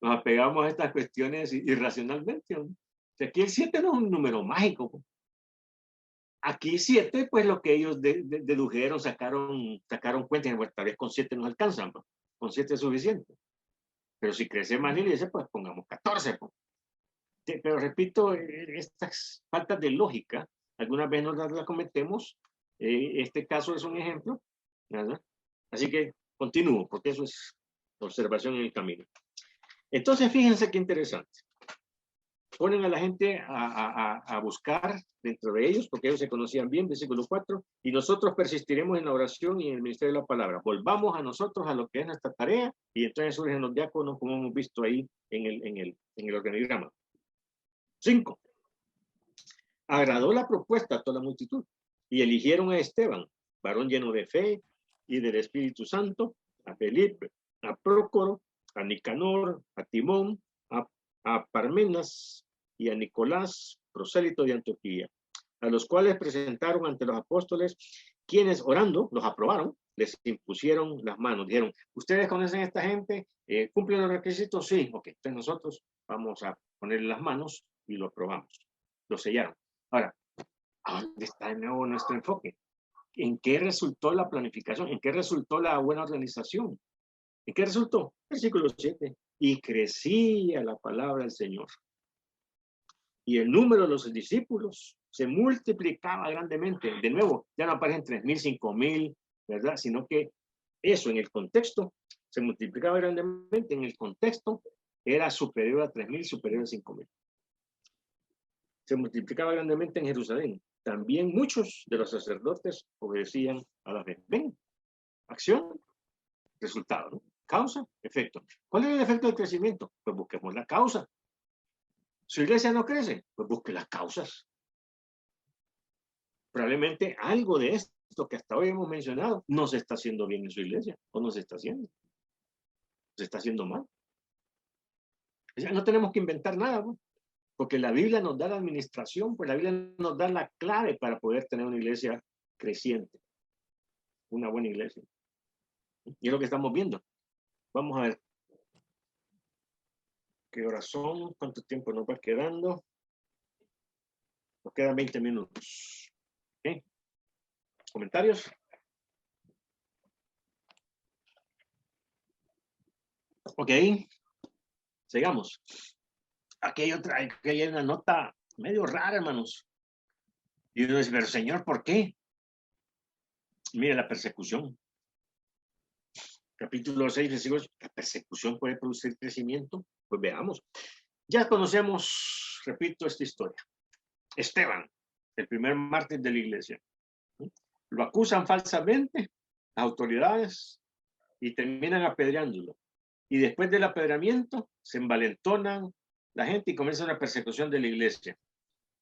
a estas cuestiones irracionalmente. ¿no? O sea, aquí el 7 no es un número mágico. Aquí 7, pues lo que ellos dedujeron, sacaron cuentas, bueno, tal vez con 7 nos alcanzan, ¿no? Con 7 es suficiente. Pero si crece más la iglesia, pues pongamos 14. Pues. Pero repito, estas faltas de lógica, algunas veces nos las cometemos. Este caso es un ejemplo. ¿verdad? Así que continúo, porque eso es observación en el camino. Entonces, fíjense qué interesante. Ponen a la gente a buscar dentro de ellos, porque ellos se conocían bien, versículo 4, y nosotros persistiremos en la oración y en el ministerio de la palabra. Volvamos a nosotros a lo que es nuestra tarea, y entonces surgen los diáconos, como hemos visto ahí en el organigrama. 5. Agradó la propuesta a toda la multitud, y eligieron a Esteban, varón lleno de fe y del Espíritu Santo, a Felipe, a Prócoro, a Nicanor, a Timón, a Parmenas y a Nicolás, prosélito de Antioquía, a los cuales presentaron ante los apóstoles, quienes orando los aprobaron, les impusieron las manos. Dijeron, ¿ustedes conocen a esta gente? ¿Cumplen los requisitos? Sí, ok, entonces nosotros vamos a ponerle las manos y lo aprobamos. Lo sellaron. Ahora, ¿a dónde está de nuevo nuestro enfoque? ¿En qué resultó la planificación? ¿En qué resultó la buena organización? ¿En qué resultó? Versículo 7. Y crecía la palabra del Señor. Y el número de los discípulos se multiplicaba grandemente. De nuevo, ya no aparecen 3,000, 5,000, ¿verdad? Sino que eso en el contexto se multiplicaba grandemente. En el contexto era superior a 3,000, superior a 5,000. Se multiplicaba grandemente en Jerusalén. También muchos de los sacerdotes obedecían a la fe. ¿Ven? Acción, resultado, ¿no? Causa, efecto. ¿Cuál es el efecto del crecimiento? Pues busquemos la causa. ¿Su iglesia no crece? Pues busque las causas. Probablemente algo de esto que hasta hoy hemos mencionado no se está haciendo bien en su iglesia, o no se está haciendo. Se está haciendo mal. O sea, no tenemos que inventar nada, ¿no? Porque la Biblia nos da la administración, pues la Biblia nos da la clave para poder tener una iglesia creciente. Una buena iglesia. Y es lo que estamos viendo. Vamos a ver. ¿Qué horas son? ¿Cuánto tiempo nos va quedando? Nos quedan 20 minutos. ¿Okay? ¿Comentarios? Ok. Sigamos. Aquí hay una nota medio rara, hermanos. Y uno dice, pero Señor, ¿por qué? Mire la persecución. Capítulo 6, versículos. ¿La persecución puede producir crecimiento? Pues veamos. Ya conocemos, repito, esta historia. Esteban, el primer mártir de la iglesia. Lo acusan falsamente las autoridades y terminan apedreándolo. Y después del apedreamiento se envalentonan la gente y comienza una persecución de la iglesia.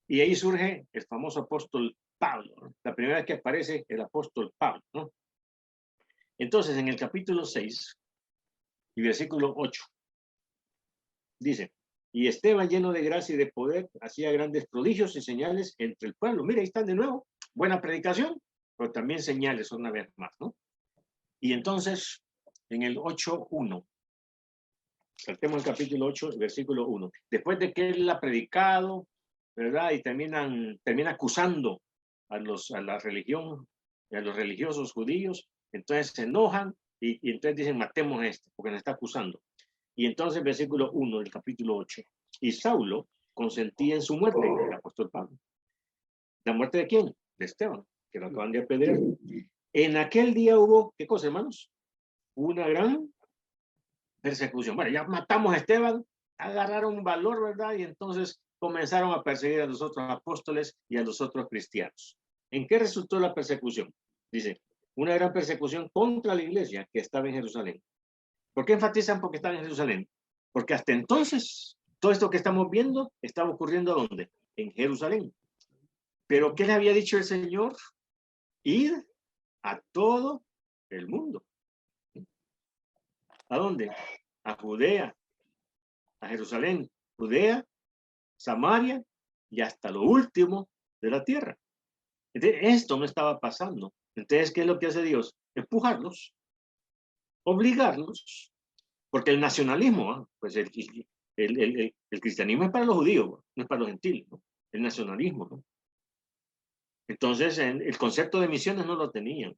Y ahí surge el famoso apóstol Pablo, ¿no? La primera vez que aparece el apóstol Pablo, ¿no? Entonces, en el capítulo 6 y versículo 8, dice, y Esteban, lleno de gracia y de poder, hacía grandes prodigios y señales entre el pueblo. Mira, ahí están de nuevo. Buena predicación, pero también señales una vez más, ¿no? Y entonces, en el 8:1, saltemos el capítulo 8, versículo 1. Después de que él ha predicado, ¿verdad? Y termina acusando a la religión, a los religiosos judíos, entonces se enojan y entonces dicen, matemos a este, porque nos está acusando. Y entonces, versículo 1 del capítulo 8. Y Saulo consentía en su muerte, el apóstol Pablo. ¿La muerte de quién? De Esteban, que lo acaban de apedrear. En aquel día hubo, ¿qué cosa, hermanos? Una gran persecución. Bueno, ya matamos a Esteban, agarraron valor, ¿verdad? Y entonces comenzaron a perseguir a los otros apóstoles y a los otros cristianos. ¿En qué resultó la persecución? Dice, una gran persecución contra la iglesia que estaba en Jerusalén. ¿Por qué enfatizan porque estaba en Jerusalén? Porque hasta entonces, todo esto que estamos viendo estaba ocurriendo ¿dónde? En Jerusalén. Pero ¿qué le había dicho el Señor? Ir a todo el mundo. ¿A dónde? A Judea, a Jerusalén, Judea, Samaria y hasta lo último de la tierra. Entonces, esto no estaba pasando. Entonces, ¿qué es lo que hace Dios? Empujarlos, obligarlos, porque el nacionalismo, ¿eh? Pues el cristianismo es para los judíos, no es para los gentiles, ¿no? El nacionalismo, ¿no? Entonces, el concepto de misiones no lo tenían.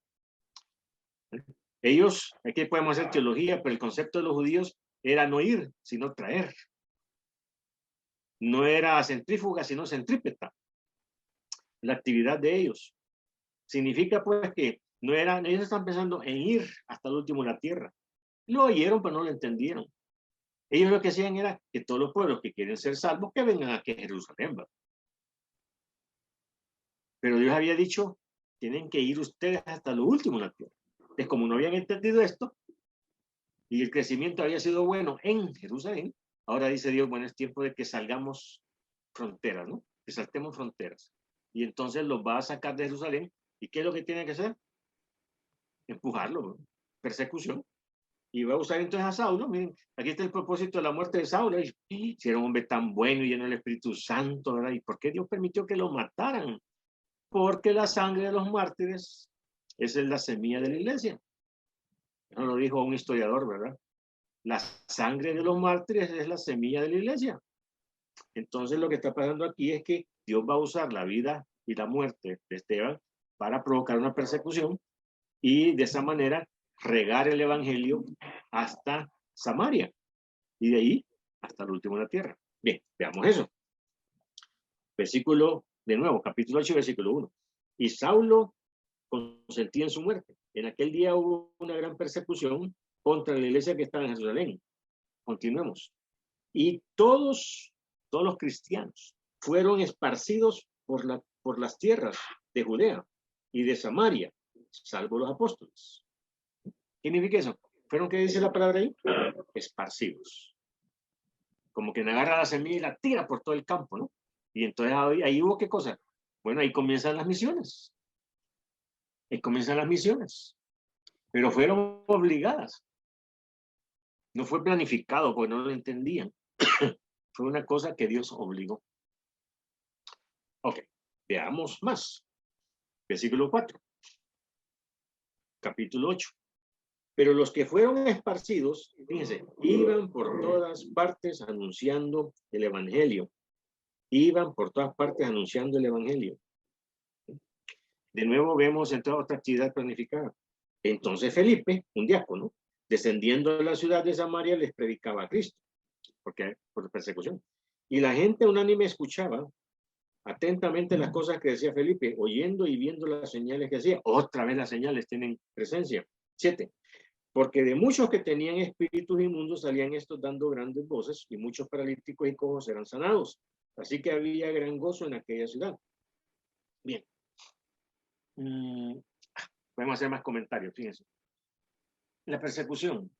Ellos, aquí podemos hacer teología, pero el concepto de los judíos era no ir, sino traer. No era centrífuga, sino centrípeta. La actividad de ellos. Significa pues que no eran, ellos están pensando en ir hasta el último de la tierra. Lo oyeron, pero no lo entendieron. Ellos lo que hacían era que todos los pueblos que quieren ser salvos, que vengan aquí a Jerusalén. ¿Va? Pero Dios había dicho, tienen que ir ustedes hasta lo último de la tierra. Es como no habían entendido esto, y el crecimiento había sido bueno en Jerusalén, ahora dice Dios, bueno, es tiempo de que salgamos fronteras, ¿no? Que saltemos fronteras. Y entonces los va a sacar de Jerusalén. ¿Y qué es lo que tiene que hacer? Empujarlo, ¿no? Persecución. Y va a usar entonces a Saulo. Miren, aquí está el propósito de la muerte de Saulo. Y, si era un hombre tan bueno y lleno del Espíritu Santo, ¿verdad? ¿Y por qué Dios permitió que lo mataran? Porque la sangre de los mártires, esa es la semilla de la iglesia. Eso lo dijo un historiador, ¿verdad? La sangre de los mártires es la semilla de la iglesia. Entonces lo que está pasando aquí es que Dios va a usar la vida y la muerte de Esteban para provocar una persecución y de esa manera regar el evangelio hasta Samaria y de ahí hasta el último de la tierra. Bien, veamos eso. Versículo, de nuevo, capítulo 8, versículo 1. Y Saulo consentía en su muerte. En aquel día hubo una gran persecución contra la iglesia que estaba en Jerusalén. Continuemos. Y todos los cristianos fueron esparcidos por las tierras de Judea y de Samaria, salvo los apóstoles. ¿Qué significa eso? ¿Fueron qué dice la palabra ahí? Esparcidos. Como que agarra la semilla y la tira por todo el campo, ¿no? Y entonces ahí hubo qué cosa. Bueno, ahí comienzan las misiones. Ahí comienzan las misiones. Pero fueron obligadas. No fue planificado porque no lo entendían. Fue una cosa que Dios obligó. Ok, veamos más. Versículo 4. Capítulo 8. Pero los que fueron esparcidos, fíjense, iban por todas partes anunciando el evangelio. Iban por todas partes anunciando el evangelio. De nuevo vemos en toda otra actividad planificada. Entonces Felipe, un diácono, descendiendo de la ciudad de Samaria, les predicaba a Cristo, porque por persecución. Y la gente unánime escuchaba atentamente las cosas que decía Felipe, oyendo y viendo las señales que hacía. Otra vez las señales tienen presencia. 7. Porque de muchos que tenían espíritus inmundos salían estos dando grandes voces, y muchos paralíticos y cojos eran sanados. Así que había gran gozo en aquella ciudad. Bien. Podemos hacer más comentarios, fíjense. La persecución.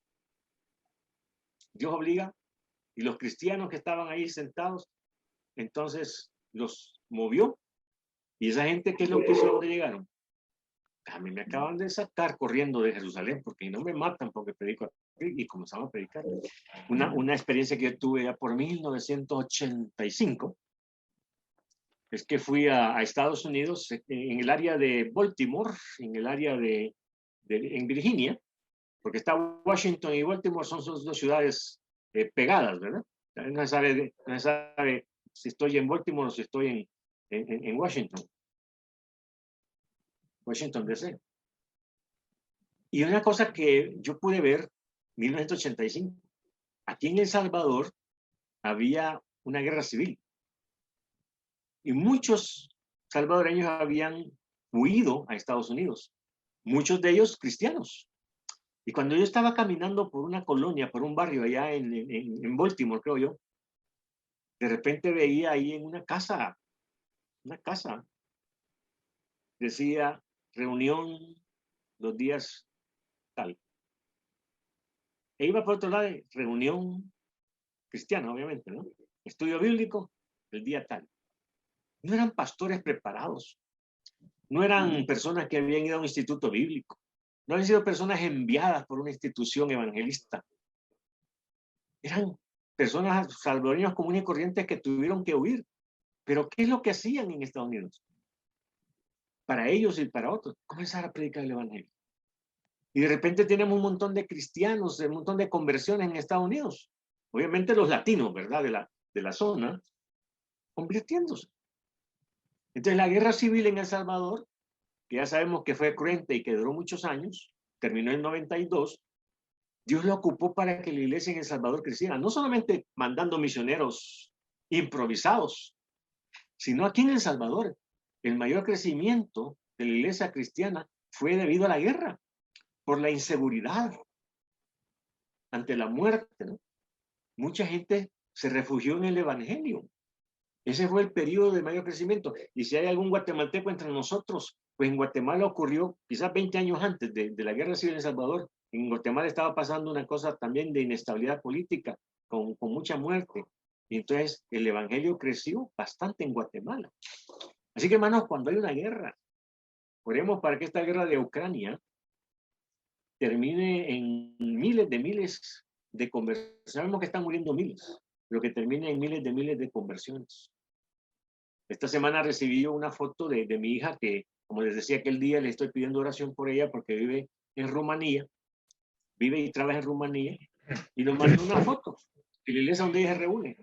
Dios obliga, y los cristianos que estaban ahí sentados, entonces los movió. Y esa gente, ¿qué es lo que hizo? ¿Dónde llegaron? A mí me acaban de sacar corriendo de Jerusalén porque no me matan porque predico aquí, y comenzamos a predicar. Una experiencia que yo tuve ya por 1985 es que fui a Estados Unidos, en el área de Baltimore, en el área en Virginia, porque está Washington y Baltimore, son dos ciudades pegadas, ¿verdad? No se sabe si estoy en Baltimore o si estoy en Washington. Washington DC. Y una cosa que yo pude ver, 1985, aquí en El Salvador había una guerra civil. Y muchos salvadoreños habían huido a Estados Unidos. Muchos de ellos cristianos. Y cuando yo estaba caminando por una colonia, por un barrio allá en Baltimore, creo yo, de repente veía ahí en una casa, decía reunión los días tal. E iba por otro lado, reunión cristiana, obviamente, ¿no? Estudio bíblico, el día tal. No eran pastores preparados. No eran personas que habían ido a un instituto bíblico. No habían sido personas enviadas por una institución evangelista. Eran personas salvadoreños comunes y corrientes que tuvieron que huir. Pero ¿qué es lo que hacían en Estados Unidos? Para ellos y para otros, comenzar a predicar el evangelio. Y de repente tenemos un montón de cristianos, un montón de conversiones en Estados Unidos. Obviamente los latinos, ¿verdad? De la zona, convirtiéndose. Entonces la guerra civil en El Salvador, que ya sabemos que fue cruenta y que duró muchos años, terminó en 92, Dios lo ocupó para que la iglesia en El Salvador creciera, no solamente mandando misioneros improvisados, sino aquí en El Salvador. El mayor crecimiento de la iglesia cristiana fue debido a la guerra, por la inseguridad, ante la muerte, ¿no? Mucha gente se refugió en el evangelio. Ese fue el periodo de mayor crecimiento. Y si hay algún guatemalteco entre nosotros, pues en Guatemala ocurrió quizás 20 años antes de la guerra civil en El Salvador. En Guatemala estaba pasando una cosa también de inestabilidad política, con mucha muerte. Y entonces el evangelio creció bastante en Guatemala. Así que, hermanos, cuando hay una guerra, oremos para que esta guerra de Ucrania termine en miles de conversiones. Sabemos que están muriendo miles, pero que termine en miles de conversiones. Esta semana recibí una foto de mi hija que, como les decía aquel día, le estoy pidiendo oración por ella porque vive en Rumanía, vive y trabaja en Rumanía, y nos mandó una foto de la iglesia donde ella se reúne.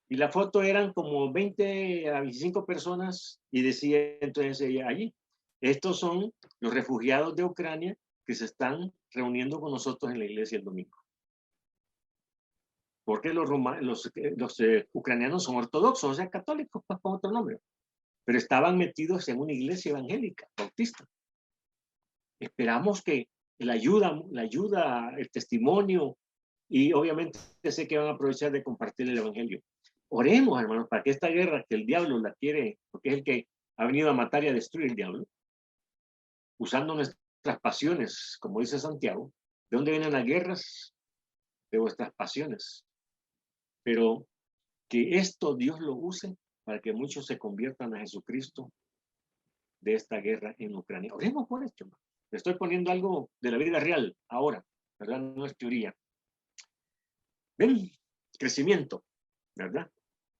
Y la foto eran como 20 a 25 personas y decía entonces ella allí, estos son los refugiados de Ucrania que se están reuniendo con nosotros en la iglesia el domingo. Porque los ucranianos son ortodoxos, o sea, católicos, con otro nombre. Pero estaban metidos en una iglesia evangélica, bautista. Esperamos que la ayuda, el testimonio, y obviamente sé que van a aprovechar de compartir el evangelio. Oremos, hermanos, para que esta guerra que el diablo la quiere, porque es el que ha venido a matar y a destruir el diablo, usando nuestras pasiones, como dice Santiago. ¿De dónde vienen las guerras? De vuestras pasiones. Pero que esto Dios lo use para que muchos se conviertan a Jesucristo de esta guerra en Ucrania. Oremos por esto. Le estoy poniendo algo de la vida real ahora, ¿verdad? No es teoría. Ven, crecimiento, ¿verdad?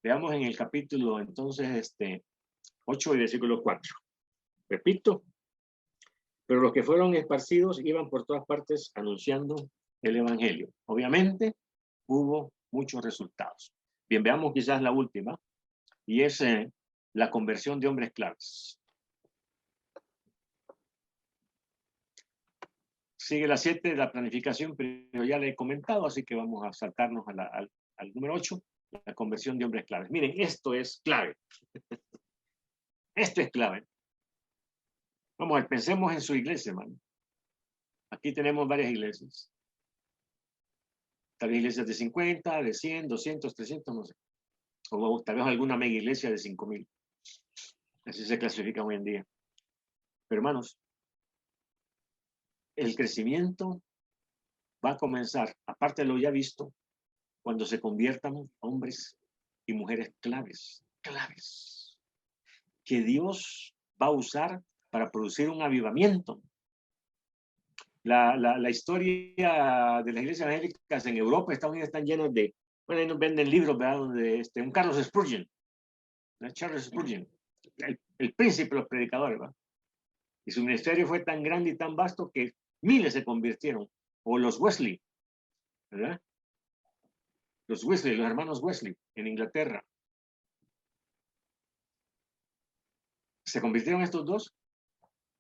Veamos en el capítulo entonces 8 y versículo 4. Repito, pero los que fueron esparcidos iban por todas partes anunciando el evangelio. Obviamente hubo muchos resultados. Bien, veamos quizás la última, y es la conversión de hombres claves. Sigue la 7 de la planificación, pero ya le he comentado, así que vamos a saltarnos al número 8, la conversión de hombres claves. Miren, esto es clave. Esto es clave. Vamos a ver, pensemos en su iglesia, hermano. Aquí tenemos varias iglesias. Tal vez iglesias de 50, de 100, 200, 300, no sé. O tal vez alguna mega iglesia de 5,000. Así se clasifica hoy en día. Pero hermanos, el crecimiento va a comenzar, aparte de lo ya visto, cuando se conviertan hombres y mujeres claves, que Dios va a usar para producir un avivamiento. La historia de las iglesias evangélicas en Europa, Estados Unidos, están llenas de, bueno, ahí nos venden libros, ¿verdad? Donde un Carlos Spurgeon, Charles Spurgeon, el príncipe de los predicadores, ¿verdad? Y su ministerio fue tan grande y tan vasto que miles se convirtieron. O los Wesley, ¿verdad? Los Wesley, los hermanos Wesley en Inglaterra. Se convirtieron estos dos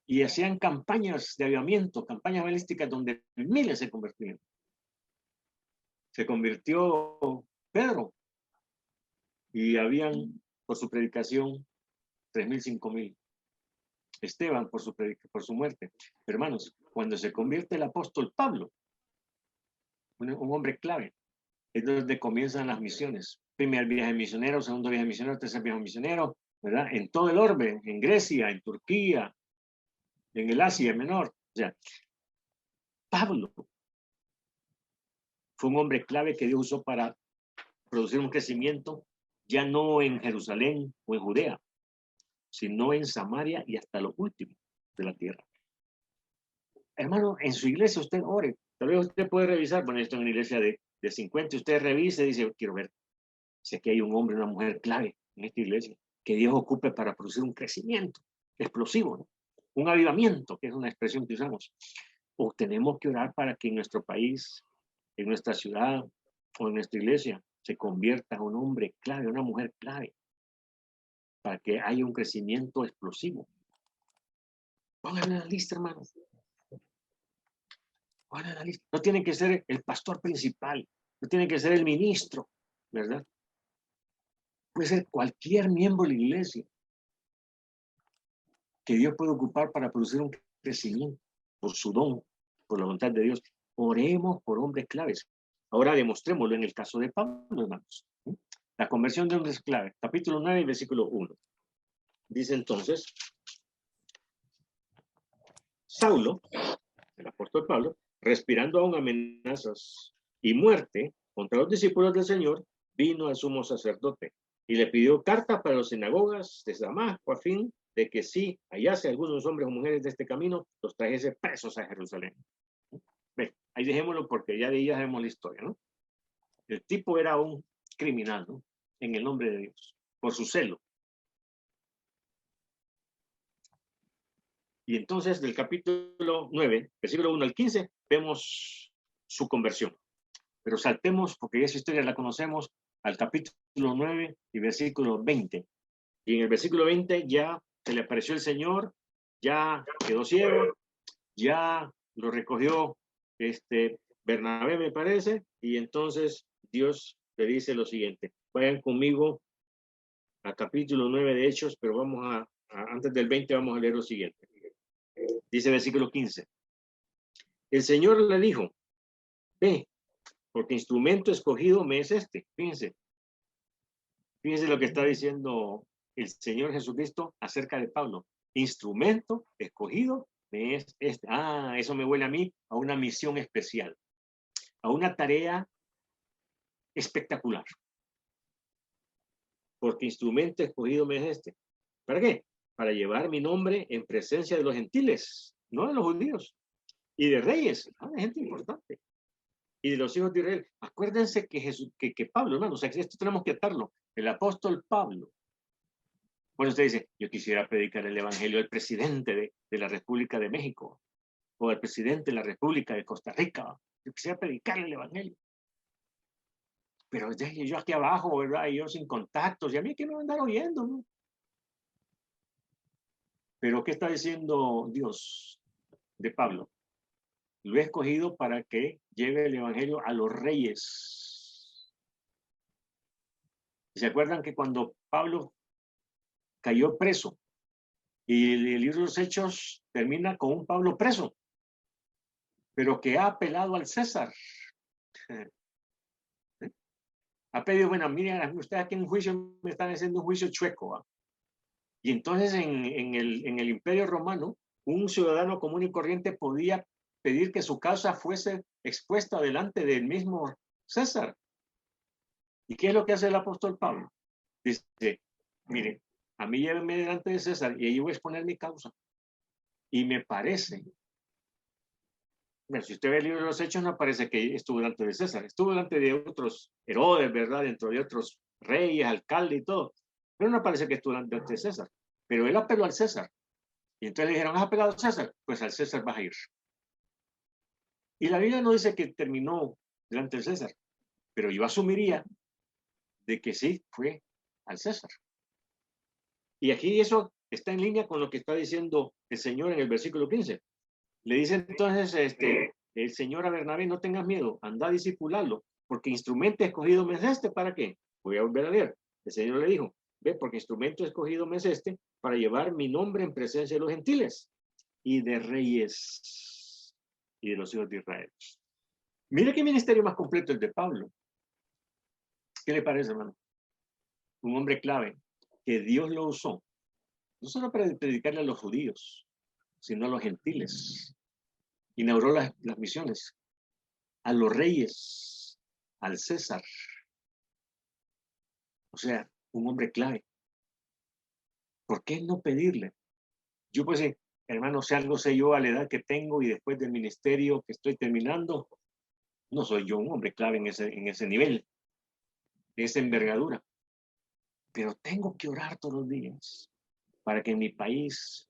y hacían campañas de avivamiento, campañas evangelísticas donde miles se convirtieron. Se convirtió Pedro y habían por su predicación 3,000, 5,000. Esteban por su muerte. Pero hermanos, cuando se convierte el apóstol Pablo, un hombre clave, es donde comienzan las misiones. Primer viaje misionero, segundo viaje misionero, tercer viaje misionero, ¿verdad? En todo el orbe, en Grecia, en Turquía, en el Asia Menor. O sea, Pablo fue un hombre clave que Dios usó para producir un crecimiento ya no en Jerusalén o en Judea, sino en Samaria y hasta lo último de la tierra. Hermano, en su iglesia usted ore. Tal vez usted puede revisar, bueno, esto en una iglesia de 50, usted revise y dice, quiero ver, sé que hay un hombre, una mujer clave en esta iglesia, que Dios ocupe para producir un crecimiento explosivo, ¿no? Un avivamiento, que es una expresión que usamos. O tenemos que orar para que en nuestro país, en nuestra ciudad o en nuestra iglesia se convierta un hombre clave, una mujer clave, para que haya un crecimiento explosivo. Pónganlo en la lista, hermanos. Pónganlo en la lista. No tiene que ser el pastor principal, no tiene que ser el ministro, ¿verdad? Puede ser cualquier miembro de la iglesia que Dios puede ocupar para producir un crecimiento por su don, por la voluntad de Dios. Oremos por hombres claves. Ahora demostrémoslo en el caso de Pablo, hermanos. La conversión de hombres claves, capítulo 9, versículo 1. Dice entonces, Saulo, el apóstol Pablo, respirando aún amenazas y muerte contra los discípulos del Señor, vino al sumo sacerdote y le pidió cartas para las sinagogas de Damasco a fin de que si hallase algunos hombres o mujeres de este camino, los trajese presos a Jerusalén. Ve, ahí dejémoslo porque ya de ahí ya sabemos la historia, ¿no? El tipo era un criminal, ¿no? En el nombre de Dios, por su celo. Y entonces del capítulo 9, versículo 1 al 15, vemos su conversión. Pero saltemos, porque esa historia la conocemos, al capítulo 9 y versículo 20. Y en el versículo 20 ya se le apareció el Señor, ya quedó ciego, ya lo recogió Bernabé, me parece, y entonces Dios le dice lo siguiente: vayan conmigo al capítulo 9 de Hechos, pero vamos antes del 20 vamos a leer lo siguiente. Dice versículo 15. El Señor le dijo, ve, porque instrumento escogido me es este. Fíjense lo que está diciendo el Señor Jesucristo acerca de Pablo. Instrumento escogido me es este. Ah, eso me huele a mí a una misión especial, a una tarea espectacular. Porque instrumento escogido me es este. ¿Para qué? Para llevar mi nombre en presencia de los gentiles, no de los judíos, y de reyes, de gente importante, y de los hijos de Israel. Acuérdense que Pablo, hermano, o sea, esto tenemos que atarlo. El apóstol Pablo. Bueno, usted dice, yo quisiera predicar el evangelio al presidente de la República de México, o al presidente de la República de Costa Rica. Yo quisiera predicar el evangelio. Pero yo aquí abajo, ¿verdad? Y yo sin contactos, y a mí que me van a andar oyendo, ¿no? Pero ¿qué está diciendo Dios de Pablo? Lo he escogido para que lleve el evangelio a los reyes. ¿Se acuerdan que cuando Pablo cayó preso y el libro de los Hechos termina con un Pablo preso, pero que ha apelado al César? Ha pedido, bueno, miren, ustedes aquí en un juicio me están haciendo un juicio chueco, ¿va? Y entonces en el Imperio Romano, un ciudadano común y corriente podía pedir que su causa fuese expuesta delante del mismo César. ¿Y qué es lo que hace el apóstol Pablo? Dice, mire, a mí llévenme delante de César y ahí voy a exponer mi causa. Y me parece, bueno, si usted ve el libro de los Hechos, no parece que estuvo delante de César, estuvo delante de otros Herodes, ¿verdad? Dentro de otros reyes, alcaldes y todo. Pero no parece que estuvo delante de César. Pero él apeló al César. Y entonces le dijeron, ¿has apelado al César? Pues al César vas a ir. Y la Biblia no dice que terminó delante del César, pero yo asumiría de que sí fue al César. Y aquí eso está en línea con lo que está diciendo el Señor en el versículo 15. Le dice entonces el Señor a Bernabé, no tengas miedo, anda a discipularlo, porque instrumento escogido me es este, ¿para qué? Voy a volver a leer. El Señor le dijo, ve, porque instrumento escogido me es este, para llevar mi nombre en presencia de los gentiles y de reyes y de los hijos de Israel. Mire qué ministerio más completo el de Pablo. ¿Qué le parece, hermano? Un hombre clave que Dios lo usó, no solo para predicarle a los judíos, sino a los gentiles. Inauguró las misiones a los reyes, al César. O sea, un hombre clave. ¿Por qué no pedirle? Yo pues, hermano, si algo sé yo a la edad que tengo y después del ministerio que estoy terminando, no soy yo un hombre clave en ese nivel, en esa envergadura. Pero tengo que orar todos los días para que en mi país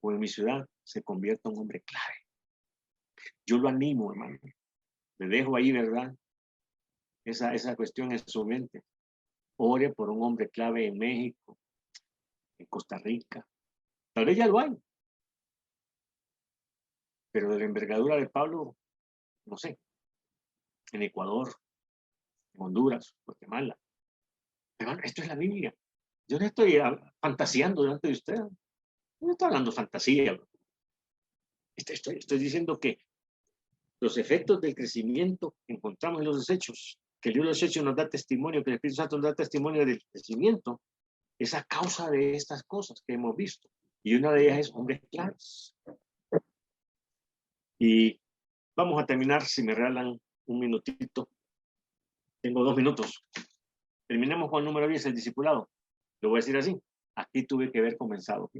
o en mi ciudad se convierta un hombre clave. Yo lo animo, hermano. Le dejo ahí, ¿verdad? Esa cuestión en su mente. Ore por un hombre clave en México, en Costa Rica. Tal vez ya lo hay. Pero de la envergadura de Pablo, no sé. En Ecuador, en Honduras, Guatemala. Hermano, esto es la Biblia. Yo no estoy fantaseando delante de usted. No estoy hablando fantasía. Estoy diciendo que los efectos del crecimiento que encontramos en los hechos, que el libro de los hechos nos da testimonio, que el Espíritu Santo nos da testimonio del crecimiento, es a causa de estas cosas que hemos visto. Y una de ellas es hombres claros. Y vamos a terminar, si me regalan un minutito. Tengo 2 minutos. Terminemos con el número 10, el discipulado. Lo voy a decir así. Aquí tuve que haber comenzado.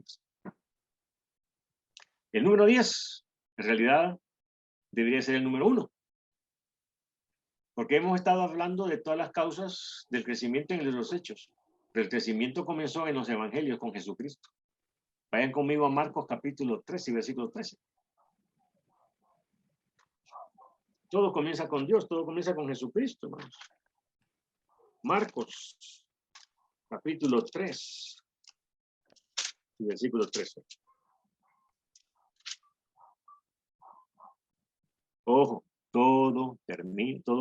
El número 10, en realidad, debería ser el número 1. Porque hemos estado hablando de todas las causas del crecimiento en los hechos. Pero el crecimiento comenzó en los evangelios con Jesucristo. Vayan conmigo a Marcos capítulo 13 y versículo 13. Todo comienza con Dios, todo comienza con Jesucristo, hermanos. Marcos capítulo 3 y versículo 13. Ojo, todo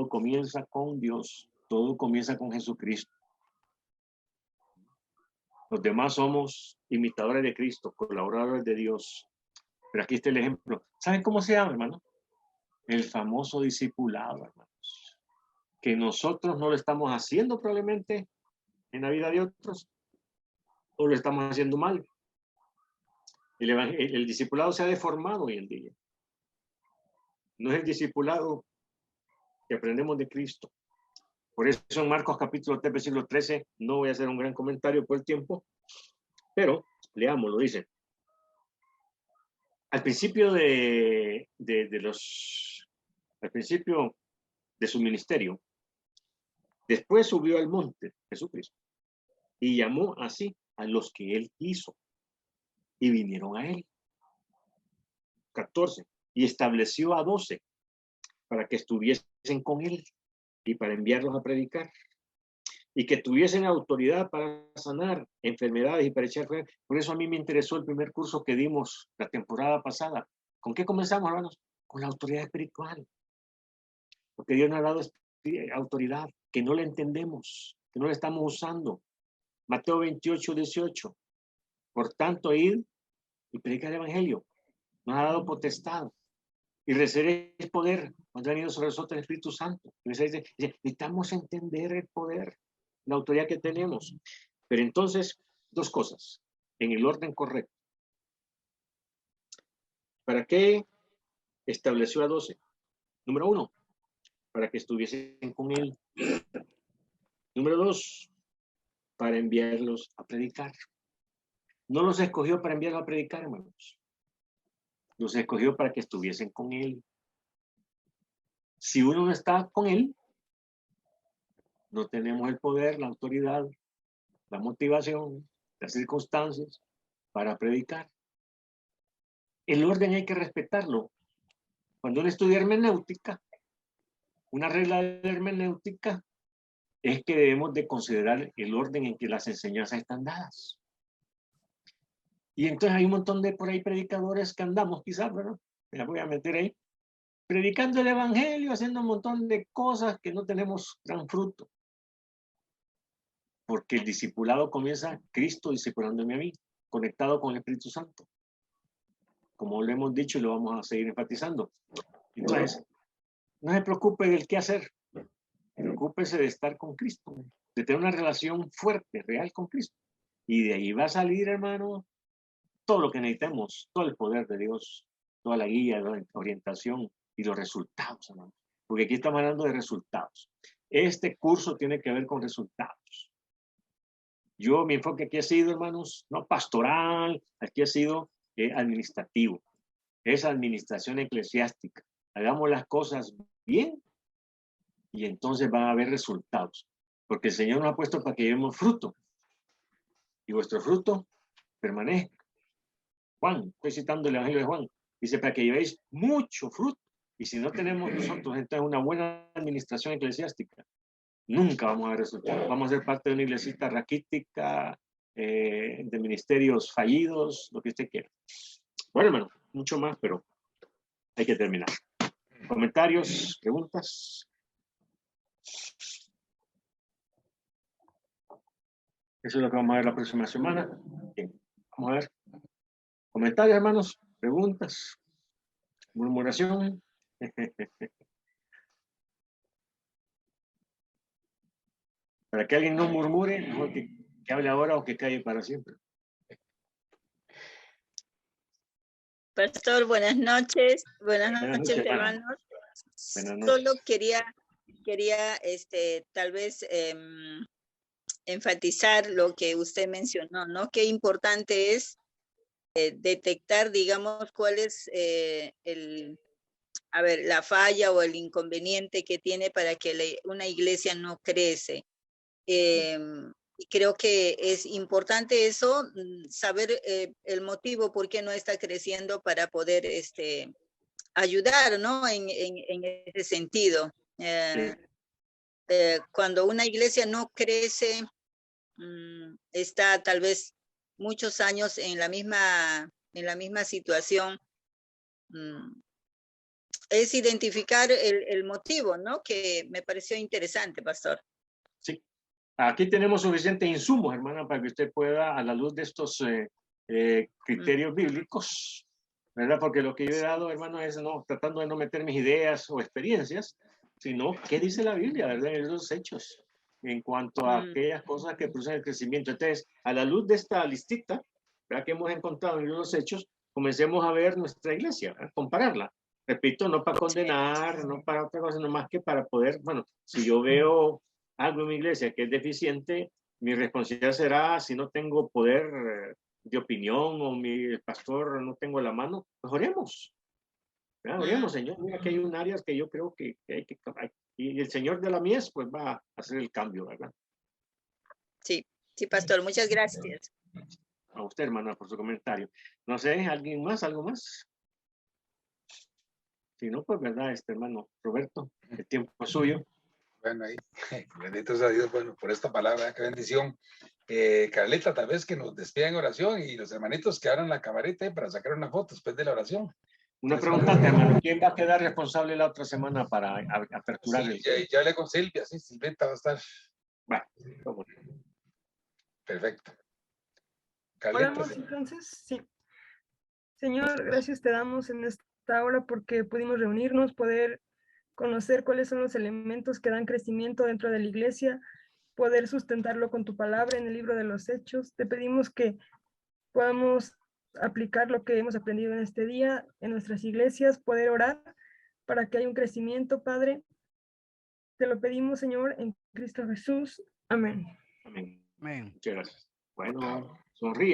comienza con Dios, todo comienza con Jesucristo. Los demás somos imitadores de Cristo, colaboradores de Dios. Pero aquí está el ejemplo. ¿Saben cómo se llama, hermano? El famoso discipulado, hermanos. Que nosotros no lo estamos haciendo probablemente en la vida de otros, o lo estamos haciendo mal. El discipulado se ha deformado hoy en día. No es el discipulado que aprendemos de Cristo. Por eso en Marcos capítulo 3, versículo 13, no voy a hacer un gran comentario por el tiempo, pero leámoslo, dice. Al principio al principio de su ministerio, después subió al monte Jesucristo y llamó así a los que él quiso y vinieron a él. 14. Y estableció a 12 para que estuviesen con él y para enviarlos a predicar y que tuviesen autoridad para sanar enfermedades y para echar fuera. Por eso a mí me interesó el primer curso que dimos la temporada pasada. ¿Con qué comenzamos, hermanos? Con la autoridad espiritual. Porque Dios nos ha dado autoridad que no la entendemos, que no la estamos usando. Mateo 28, 18. Por tanto, id y predicar el evangelio. Nos ha dado potestad. Y recibiréis poder cuando ha venido sobre nosotros el Espíritu Santo. Necesitamos entender el poder, la autoridad que tenemos. Pero entonces, 2 cosas, en el orden correcto. ¿Para qué estableció a 12? Número 1, para que estuviesen con él. Número 2, para enviarlos a predicar. No los escogió para enviarlos a predicar, hermanos. Los escogió para que estuviesen con él. Si uno no está con él, no tenemos el poder, la autoridad, la motivación, las circunstancias para predicar. El orden hay que respetarlo. Cuando uno estudia hermenéutica, una regla de hermenéutica es que debemos de considerar el orden en que las enseñanzas están dadas. Y entonces hay un montón de por ahí predicadores que andamos quizás, ¿verdad? Me la voy a meter ahí. Predicando el evangelio, haciendo un montón de cosas que no tenemos gran fruto. Porque el discipulado comienza Cristo discipulándome a mí, conectado con el Espíritu Santo. Como lo hemos dicho y lo vamos a seguir enfatizando. Entonces, no se preocupe del qué hacer. Preocúpese de estar con Cristo, de tener una relación fuerte, real con Cristo. Y de ahí va a salir, hermano, todo lo que necesitamos, todo el poder de Dios, toda la guía, la orientación y los resultados, hermano. Porque aquí estamos hablando de resultados. Este curso tiene que ver con resultados. Mi enfoque aquí ha sido, hermanos, no pastoral, aquí ha sido administrativo. Es administración eclesiástica. Hagamos las cosas bien y entonces van a haber resultados. Porque el Señor nos ha puesto para que llevemos fruto. Y vuestro fruto permanezca. Juan, estoy citando el Evangelio de Juan. Dice, para que llevéis mucho fruto. Y si no tenemos nosotros entonces una buena administración eclesiástica, nunca vamos a ver resultados. Vamos a ser parte de una iglesita raquítica, de ministerios fallidos, lo que usted quiera. Bueno, hermano, mucho más, pero hay que terminar. ¿Comentarios? ¿Preguntas? Eso es lo que vamos a ver la próxima semana. Bien, vamos a ver. ¿Comentarios, hermanos? ¿Preguntas? ¿Murmuración? Para que alguien no murmure, mejor que hable ahora o que calle para siempre. Pastor, buenas noches. Buenas noches, hermanos. Buenas noches. Solo quería tal vez enfatizar lo que usted mencionó, ¿no? Qué importante es detectar, digamos, cuál es la falla o el inconveniente que tiene para que una iglesia no crece. Y creo que es importante eso, saber el motivo por qué no está creciendo para poder ayudar, ¿no? En ese sentido. Cuando una iglesia no crece, está tal vez muchos años en la misma situación, es identificar el motivo, ¿no? Que me pareció interesante, pastor. Sí. Aquí tenemos suficientes insumos, hermana, para que usted pueda, a la luz de estos criterios bíblicos, ¿verdad? Porque lo que yo he dado, hermano, es tratando de no meter mis ideas o experiencias, sino qué dice la Biblia, ¿verdad? En los hechos, en cuanto a aquellas cosas que producen el crecimiento. Entonces, a la luz de esta listita, ¿verdad? Que hemos encontrado en los hechos, comencemos a ver nuestra iglesia, ¿verdad? Compararla. Repito, no para condenar, no para otra cosa, no más que para poder, bueno, si yo veo algo en mi iglesia que es deficiente, mi responsabilidad será, si no tengo poder de opinión o mi pastor no tengo la mano, pues oremos. Oremos, Señor, mira que hay un área que yo creo que hay que cambiar. Y el Señor de la mies pues va a hacer el cambio, ¿verdad? Sí, sí, pastor, muchas gracias. A usted, hermana, por su comentario. No sé, ¿alguien más? ¿Algo más? Si no, pues, ¿verdad, hermano Roberto? El tiempo es suyo. Bueno, ahí, benditos a Dios, bueno, por esta palabra, qué bendición. Carlita, tal vez que nos despida en oración y los hermanitos que abran la camarita para sacar una foto después de la oración. Una pregunta, hermano, ¿quién va a quedar responsable la otra semana para aperturar sí, el... ya hablé con Silvia, sí, Silvita va a estar. Bueno, perfecto. Carlita, Oramos entonces, sí. Señor, gracias te damos en esta hora porque pudimos reunirnos, poder conocer cuáles son los elementos que dan crecimiento dentro de la iglesia, poder sustentarlo con tu palabra en el libro de los Hechos. Te pedimos que podamos aplicar lo que hemos aprendido en este día en nuestras iglesias, poder orar para que haya un crecimiento, Padre. Te lo pedimos, Señor, en Cristo Jesús. Amén. amén. Amén. Muchas gracias. Bueno, sonrían.